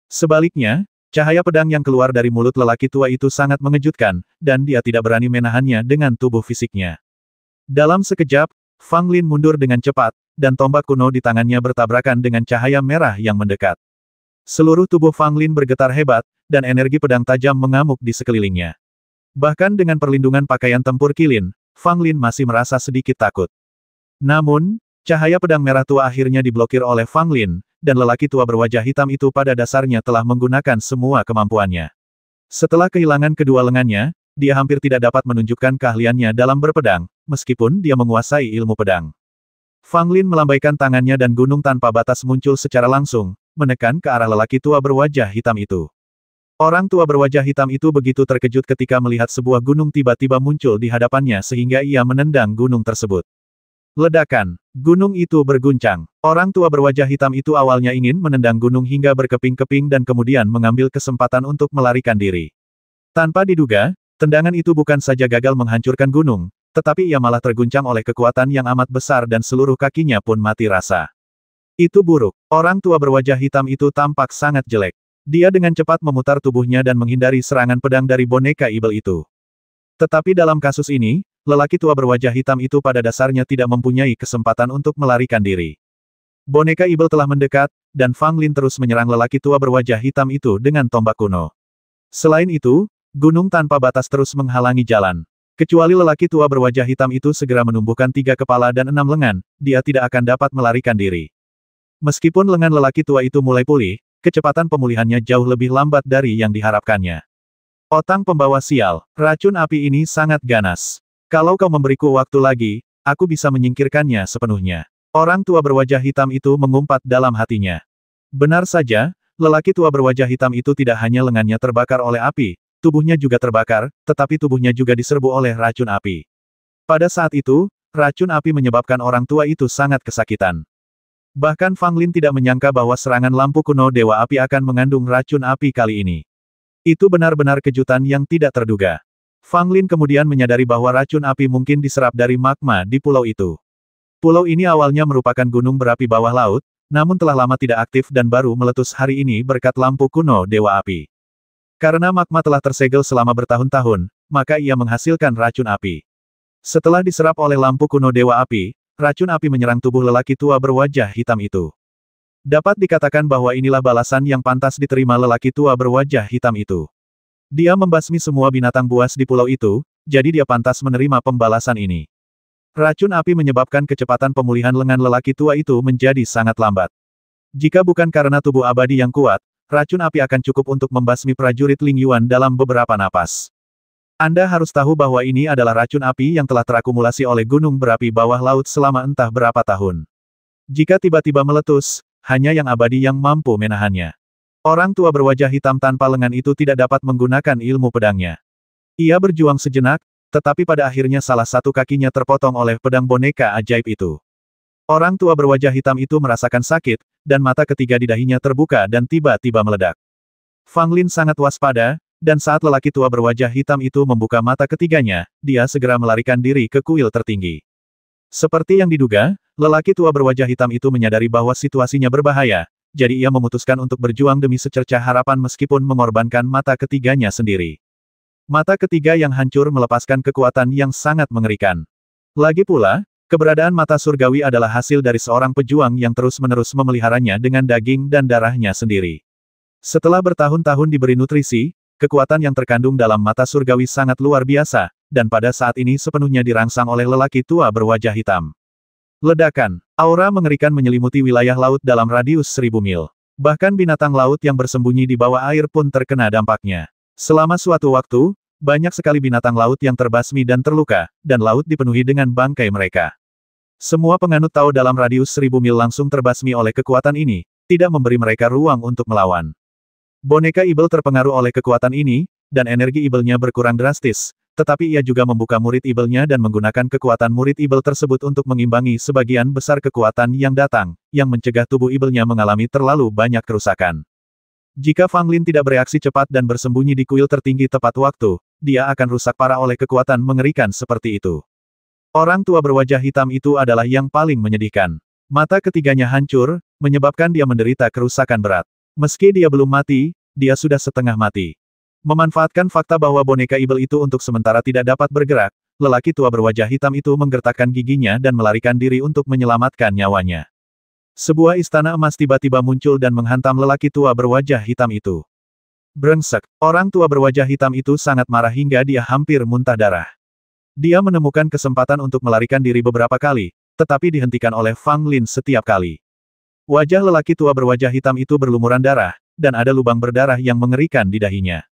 Sebaliknya, cahaya pedang yang keluar dari mulut lelaki tua itu sangat mengejutkan, dan dia tidak berani menahannya dengan tubuh fisiknya. Dalam sekejap, Fang Lin mundur dengan cepat, dan tombak kuno di tangannya bertabrakan dengan cahaya merah yang mendekat. Seluruh tubuh Fang Lin bergetar hebat, dan energi pedang tajam mengamuk di sekelilingnya. Bahkan dengan perlindungan pakaian tempur Qilin, Fang Lin masih merasa sedikit takut. Namun, cahaya pedang merah tua akhirnya diblokir oleh Fang Lin, dan lelaki tua berwajah hitam itu pada dasarnya telah menggunakan semua kemampuannya. Setelah kehilangan kedua lengannya, dia hampir tidak dapat menunjukkan keahliannya dalam berpedang, meskipun dia menguasai ilmu pedang. Fang Lin melambaikan tangannya dan gunung tanpa batas muncul secara langsung, menekan ke arah lelaki tua berwajah hitam itu. Orang tua berwajah hitam itu begitu terkejut ketika melihat sebuah gunung tiba-tiba muncul di hadapannya sehingga ia menendang gunung tersebut. Ledakan. Gunung itu berguncang. Orang tua berwajah hitam itu awalnya ingin menendang gunung hingga berkeping-keping dan kemudian mengambil kesempatan untuk melarikan diri. Tanpa diduga, tendangan itu bukan saja gagal menghancurkan gunung, tetapi ia malah terguncang oleh kekuatan yang amat besar dan seluruh kakinya pun mati rasa. Itu buruk. Orang tua berwajah hitam itu tampak sangat jelek. Dia dengan cepat memutar tubuhnya dan menghindari serangan pedang dari boneka ibel itu. Tetapi dalam kasus ini, lelaki tua berwajah hitam itu pada dasarnya tidak mempunyai kesempatan untuk melarikan diri. Boneka ibel telah mendekat, dan Fang Lin terus menyerang lelaki tua berwajah hitam itu dengan tombak kuno. Selain itu, gunung tanpa batas terus menghalangi jalan. Kecuali lelaki tua berwajah hitam itu segera menumbuhkan 3 kepala dan 6 lengan, dia tidak akan dapat melarikan diri. Meskipun lengan lelaki tua itu mulai pulih, kecepatan pemulihannya jauh lebih lambat dari yang diharapkannya. Otang pembawa sial, racun api ini sangat ganas. Kalau kau memberiku waktu lagi, aku bisa menyingkirkannya sepenuhnya. Orang tua berwajah hitam itu mengumpat dalam hatinya. Benar saja, lelaki tua berwajah hitam itu tidak hanya lengannya terbakar oleh api, tubuhnya juga terbakar, tetapi tubuhnya juga diserbu oleh racun api. Pada saat itu, racun api menyebabkan orang tua itu sangat kesakitan. Bahkan Fang Lin tidak menyangka bahwa serangan lampu kuno Dewa Api akan mengandung racun api kali ini. Itu benar-benar kejutan yang tidak terduga. Fang Lin kemudian menyadari bahwa racun api mungkin diserap dari magma di pulau itu. Pulau ini awalnya merupakan gunung berapi bawah laut, namun telah lama tidak aktif dan baru meletus hari ini berkat lampu kuno Dewa Api. Karena magma telah tersegel selama bertahun-tahun, maka ia menghasilkan racun api. Setelah diserap oleh lampu kuno Dewa Api, racun api menyerang tubuh lelaki tua berwajah hitam itu. Dapat dikatakan bahwa inilah balasan yang pantas diterima lelaki tua berwajah hitam itu. Dia membasmi semua binatang buas di pulau itu, jadi dia pantas menerima pembalasan ini. Racun api menyebabkan kecepatan pemulihan lengan lelaki tua itu menjadi sangat lambat. Jika bukan karena tubuh abadi yang kuat, racun api akan cukup untuk membasmi prajurit Ling Yuan dalam beberapa napas. Anda harus tahu bahwa ini adalah racun api yang telah terakumulasi oleh gunung berapi bawah laut selama entah berapa tahun. Jika tiba-tiba meletus, hanya yang abadi yang mampu menahannya. Orang tua berwajah hitam tanpa lengan itu tidak dapat menggunakan ilmu pedangnya. Ia berjuang sejenak, tetapi pada akhirnya salah satu kakinya terpotong oleh pedang boneka ajaib itu. Orang tua berwajah hitam itu merasakan sakit, dan mata ketiga di dahinya terbuka dan tiba-tiba meledak. Fang Lin sangat waspada, dan saat lelaki tua berwajah hitam itu membuka mata ketiganya, dia segera melarikan diri ke kuil tertinggi. Seperti yang diduga, lelaki tua berwajah hitam itu menyadari bahwa situasinya berbahaya, jadi ia memutuskan untuk berjuang demi secercah harapan meskipun mengorbankan mata ketiganya sendiri. Mata ketiga yang hancur melepaskan kekuatan yang sangat mengerikan. Lagi pula, keberadaan mata surgawi adalah hasil dari seorang pejuang yang terus-menerus memeliharanya dengan daging dan darahnya sendiri. Setelah bertahun-tahun diberi nutrisi, kekuatan yang terkandung dalam mata surgawi sangat luar biasa, dan pada saat ini sepenuhnya dirangsang oleh lelaki tua berwajah hitam. Ledakan. Aura mengerikan menyelimuti wilayah laut dalam radius 1000 mil. Bahkan binatang laut yang bersembunyi di bawah air pun terkena dampaknya. Selama suatu waktu, banyak sekali binatang laut yang terbasmi dan terluka, dan laut dipenuhi dengan bangkai mereka. Semua penganut Tao dalam radius 1000 mil langsung terbasmi oleh kekuatan ini, tidak memberi mereka ruang untuk melawan. Boneka ibel terpengaruh oleh kekuatan ini, dan energi ibelnya berkurang drastis, tetapi ia juga membuka murid ibelnya dan menggunakan kekuatan murid ibel tersebut untuk mengimbangi sebagian besar kekuatan yang datang, yang mencegah tubuh ibelnya mengalami terlalu banyak kerusakan. Jika Fang Lin tidak bereaksi cepat dan bersembunyi di kuil tertinggi tepat waktu, dia akan rusak parah oleh kekuatan mengerikan seperti itu. Orang tua berwajah hitam itu adalah yang paling menyedihkan. Mata ketiganya hancur, menyebabkan dia menderita kerusakan berat. Meski dia belum mati, dia sudah setengah mati. Memanfaatkan fakta bahwa boneka ibel itu untuk sementara tidak dapat bergerak, lelaki tua berwajah hitam itu menggertakkan giginya dan melarikan diri untuk menyelamatkan nyawanya. Sebuah istana emas tiba-tiba muncul dan menghantam lelaki tua berwajah hitam itu. Brengsek, orang tua berwajah hitam itu sangat marah hingga dia hampir muntah darah. Dia menemukan kesempatan untuk melarikan diri beberapa kali, tetapi dihentikan oleh Fang Lin setiap kali. Wajah lelaki tua berwajah hitam itu berlumuran darah, dan ada lubang berdarah yang mengerikan di dahinya.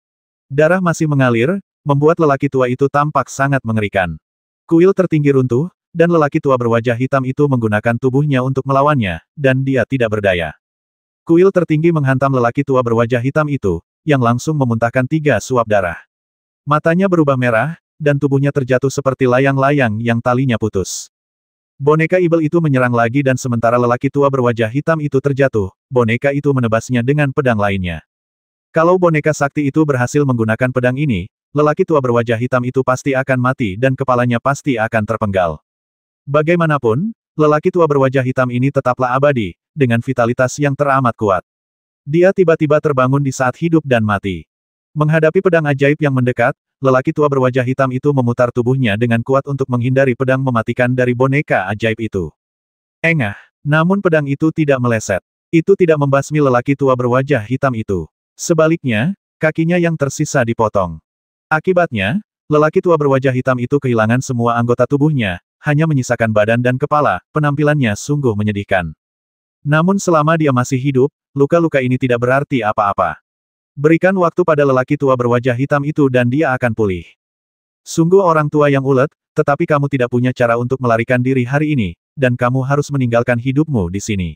Darah masih mengalir, membuat lelaki tua itu tampak sangat mengerikan. Kuil tertinggi runtuh, dan lelaki tua berwajah hitam itu menggunakan tubuhnya untuk melawannya, dan dia tidak berdaya. Kuil tertinggi menghantam lelaki tua berwajah hitam itu, yang langsung memuntahkan 3 suap darah. Matanya berubah merah, dan tubuhnya terjatuh seperti layang-layang yang talinya putus. Boneka ibel itu menyerang lagi dan sementara lelaki tua berwajah hitam itu terjatuh, boneka itu menebasnya dengan pedang lainnya. Kalau boneka sakti itu berhasil menggunakan pedang ini, lelaki tua berwajah hitam itu pasti akan mati dan kepalanya pasti akan terpenggal. Bagaimanapun, lelaki tua berwajah hitam ini tetaplah abadi, dengan vitalitas yang teramat kuat. Dia tiba-tiba terbangun di saat hidup dan mati. Menghadapi pedang ajaib yang mendekat, lelaki tua berwajah hitam itu memutar tubuhnya dengan kuat untuk menghindari pedang mematikan dari boneka ajaib itu. Engah, namun pedang itu tidak meleset. Itu tidak membasmi lelaki tua berwajah hitam itu. Sebaliknya, kakinya yang tersisa dipotong. Akibatnya, lelaki tua berwajah hitam itu kehilangan semua anggota tubuhnya, hanya menyisakan badan dan kepala, penampilannya sungguh menyedihkan. Namun selama dia masih hidup, luka-luka ini tidak berarti apa-apa. Berikan waktu pada lelaki tua berwajah hitam itu dan dia akan pulih. Sungguh orang tua yang ulet, tetapi kamu tidak punya cara untuk melarikan diri hari ini, dan kamu harus meninggalkan hidupmu di sini.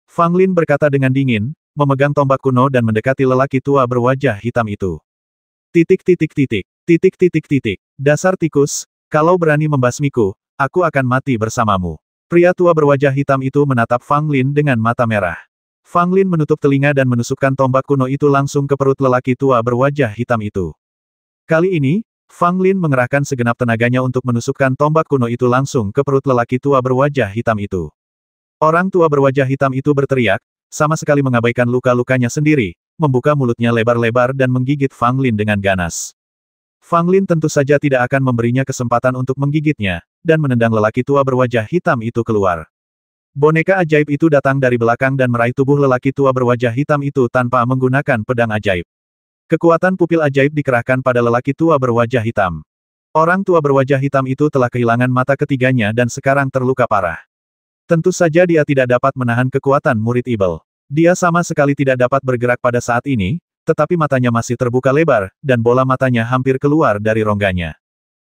Fang Lin berkata dengan dingin, memegang tombak kuno dan mendekati lelaki tua berwajah hitam itu. Dasar tikus, kalau berani membasmiku, aku akan mati bersamamu. Pria tua berwajah hitam itu menatap Fang Lin dengan mata merah. Fang Lin menutup telinga dan menusukkan tombak kuno itu langsung ke perut lelaki tua berwajah hitam itu. Kali ini, Fang Lin mengerahkan segenap tenaganya untuk menusukkan tombak kuno itu langsung ke perut lelaki tua berwajah hitam itu. Orang tua berwajah hitam itu berteriak, sama sekali mengabaikan luka-lukanya sendiri, membuka mulutnya lebar-lebar dan menggigit Fang Lin dengan ganas. Fang Lin tentu saja tidak akan memberinya kesempatan untuk menggigitnya, dan menendang lelaki tua berwajah hitam itu keluar. Boneka ajaib itu datang dari belakang dan meraih tubuh lelaki tua berwajah hitam itu tanpa menggunakan pedang ajaib. Kekuatan pupil ajaib dikerahkan pada lelaki tua berwajah hitam. Orang tua berwajah hitam itu telah kehilangan mata ketiganya dan sekarang terluka parah. Tentu saja dia tidak dapat menahan kekuatan murid ibel. Dia sama sekali tidak dapat bergerak pada saat ini, tetapi matanya masih terbuka lebar, dan bola matanya hampir keluar dari rongganya.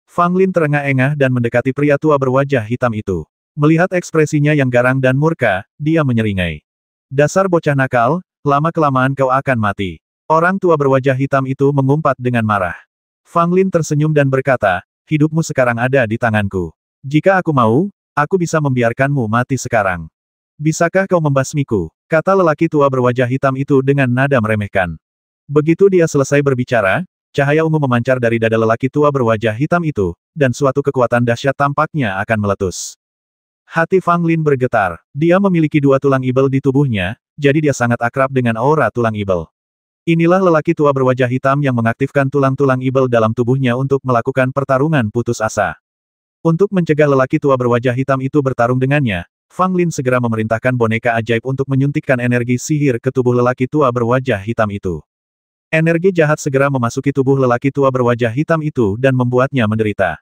Fang Lin terengah-engah dan mendekati pria tua berwajah hitam itu. Melihat ekspresinya yang garang dan murka, dia menyeringai. Dasar bocah nakal, lama-kelamaan kau akan mati. Orang tua berwajah hitam itu mengumpat dengan marah. Fang Lin tersenyum dan berkata, hidupmu sekarang ada di tanganku. Jika aku mau, aku bisa membiarkanmu mati sekarang. Bisakah kau membasmiku? Kata lelaki tua berwajah hitam itu dengan nada meremehkan. Begitu dia selesai berbicara, cahaya ungu memancar dari dada lelaki tua berwajah hitam itu, dan suatu kekuatan dahsyat tampaknya akan meletus. Hati Fang Lin bergetar. Dia memiliki 2 tulang ibel di tubuhnya, jadi dia sangat akrab dengan aura tulang ibel. Inilah lelaki tua berwajah hitam yang mengaktifkan tulang-tulang ibel dalam tubuhnya untuk melakukan pertarungan putus asa. Untuk mencegah lelaki tua berwajah hitam itu bertarung dengannya, Fang Lin segera memerintahkan boneka ajaib untuk menyuntikkan energi sihir ke tubuh lelaki tua berwajah hitam itu. Energi jahat segera memasuki tubuh lelaki tua berwajah hitam itu dan membuatnya menderita.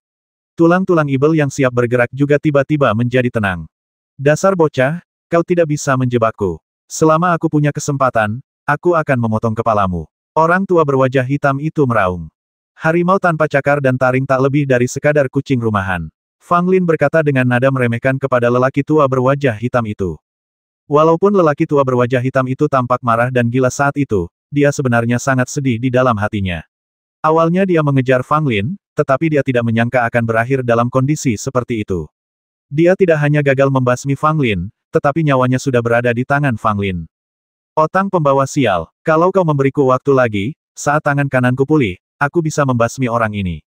Tulang-tulang ibel yang siap bergerak juga tiba-tiba menjadi tenang. Dasar bocah, kau tidak bisa menjebakku. Selama aku punya kesempatan, aku akan memotong kepalamu. Orang tua berwajah hitam itu meraung. Harimau tanpa cakar dan taring tak lebih dari sekadar kucing rumahan. Fang Lin berkata dengan nada meremehkan kepada lelaki tua berwajah hitam itu. Walaupun lelaki tua berwajah hitam itu tampak marah dan gila saat itu, dia sebenarnya sangat sedih di dalam hatinya. Awalnya dia mengejar Fang Lin, tetapi dia tidak menyangka akan berakhir dalam kondisi seperti itu. Dia tidak hanya gagal membasmi Fang Lin, tetapi nyawanya sudah berada di tangan Fang Lin. Otang pembawa sial, kalau kau memberiku waktu lagi, saat tangan kananku pulih, aku bisa membasmi orang ini.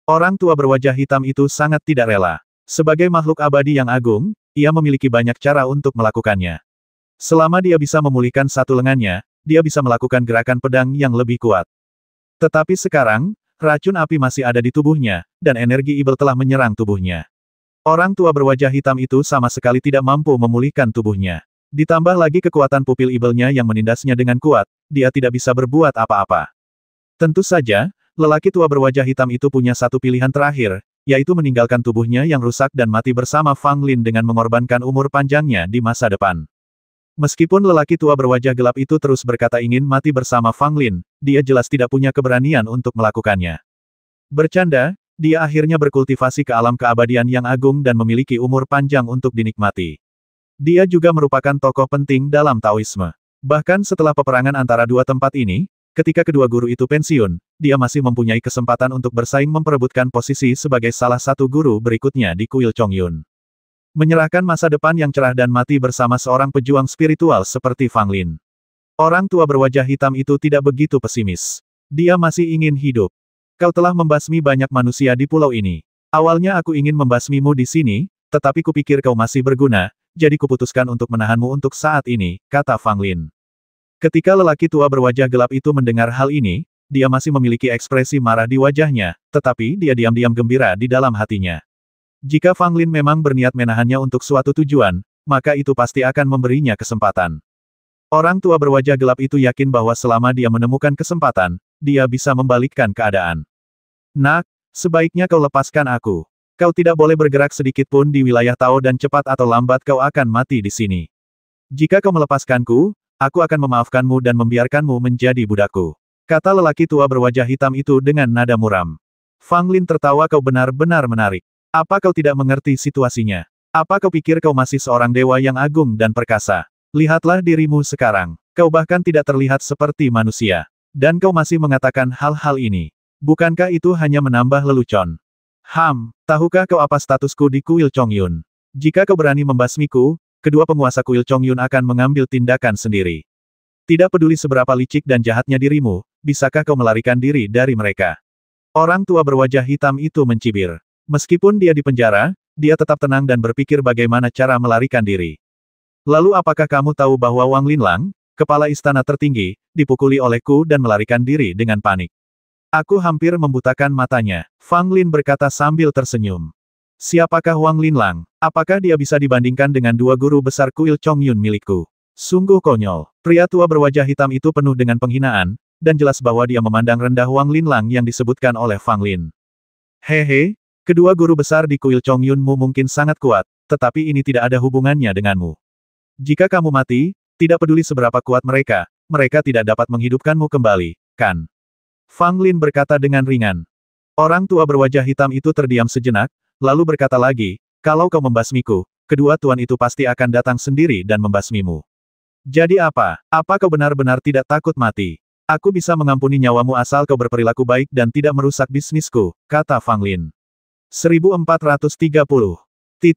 Orang tua berwajah hitam itu sangat tidak rela. Sebagai makhluk abadi yang agung, ia memiliki banyak cara untuk melakukannya. Selama dia bisa memulihkan satu lengannya, dia bisa melakukan gerakan pedang yang lebih kuat. Tetapi sekarang, racun api masih ada di tubuhnya, dan energi ibel telah menyerang tubuhnya. Orang tua berwajah hitam itu sama sekali tidak mampu memulihkan tubuhnya. Ditambah lagi kekuatan pupil ibelnya yang menindasnya dengan kuat, dia tidak bisa berbuat apa-apa. Tentu saja, lelaki tua berwajah hitam itu punya satu pilihan terakhir, yaitu meninggalkan tubuhnya yang rusak dan mati bersama Fang Lin dengan mengorbankan umur panjangnya di masa depan. Meskipun lelaki tua berwajah gelap itu terus berkata ingin mati bersama Fang Lin, dia jelas tidak punya keberanian untuk melakukannya. Bercanda, dia akhirnya berkultivasi ke alam keabadian yang agung dan memiliki umur panjang untuk dinikmati. Dia juga merupakan tokoh penting dalam Taoisme. Bahkan setelah peperangan antara dua tempat ini, ketika kedua guru itu pensiun, dia masih mempunyai kesempatan untuk bersaing memperebutkan posisi sebagai salah satu guru berikutnya di Kuil Chongyun. Menyerahkan masa depan yang cerah dan mati bersama seorang pejuang spiritual seperti Fang Lin. Orang tua berwajah hitam itu tidak begitu pesimis. Dia masih ingin hidup. Kau telah membasmi banyak manusia di pulau ini. Awalnya aku ingin membasmimu di sini, tetapi kupikir kau masih berguna, jadi kuputuskan untuk menahanmu untuk saat ini, kata Fang Lin. Ketika lelaki tua berwajah gelap itu mendengar hal ini, dia masih memiliki ekspresi marah di wajahnya, tetapi dia diam-diam gembira di dalam hatinya. Jika Fang Lin memang berniat menahannya untuk suatu tujuan, maka itu pasti akan memberinya kesempatan. Orang tua berwajah gelap itu yakin bahwa selama dia menemukan kesempatan, dia bisa membalikkan keadaan. Nak, sebaiknya kau lepaskan aku. Kau tidak boleh bergerak sedikit pun di wilayah Tao dan cepat atau lambat kau akan mati di sini. Jika kau melepaskanku, aku akan memaafkanmu dan membiarkanmu menjadi budakku. Kata lelaki tua berwajah hitam itu dengan nada muram. Fang Lin tertawa, kau benar-benar menarik. Apa kau tidak mengerti situasinya? Apa kau pikir kau masih seorang dewa yang agung dan perkasa? Lihatlah dirimu sekarang. Kau bahkan tidak terlihat seperti manusia. Dan kau masih mengatakan hal-hal ini. Bukankah itu hanya menambah lelucon? Tahukah kau apa statusku di Kuil Chongyun? Jika kau berani membasmiku, kedua penguasa Kuil Chongyun akan mengambil tindakan sendiri. Tidak peduli seberapa licik dan jahatnya dirimu, bisakah kau melarikan diri dari mereka? Orang tua berwajah hitam itu mencibir. Meskipun dia di penjara, dia tetap tenang dan berpikir bagaimana cara melarikan diri. Lalu apakah kamu tahu bahwa Wang Linlang, kepala istana tertinggi, dipukuli olehku dan melarikan diri dengan panik? Aku hampir membutakan matanya. Fang Lin berkata sambil tersenyum. Siapakah Wang Linlang? Apakah dia bisa dibandingkan dengan dua guru besar Kuil Chongyun milikku? Sungguh konyol. Pria tua berwajah hitam itu penuh dengan penghinaan, dan jelas bahwa dia memandang rendah Wang Linlang yang disebutkan oleh Fang Lin. Hehe, kedua guru besar di Kuil Chongyunmu mungkin sangat kuat, tetapi ini tidak ada hubungannya denganmu. Jika kamu mati, tidak peduli seberapa kuat mereka tidak dapat menghidupkanmu kembali, kan? Fang Lin berkata dengan ringan. Orang tua berwajah hitam itu terdiam sejenak, lalu berkata lagi, kalau kau membasmiku, kedua tuan itu pasti akan datang sendiri dan membasmimu. Jadi apa? Apa kau benar-benar tidak takut mati? Aku bisa mengampuni nyawamu asal kau berperilaku baik dan tidak merusak bisnisku, kata Fang Lin. 1430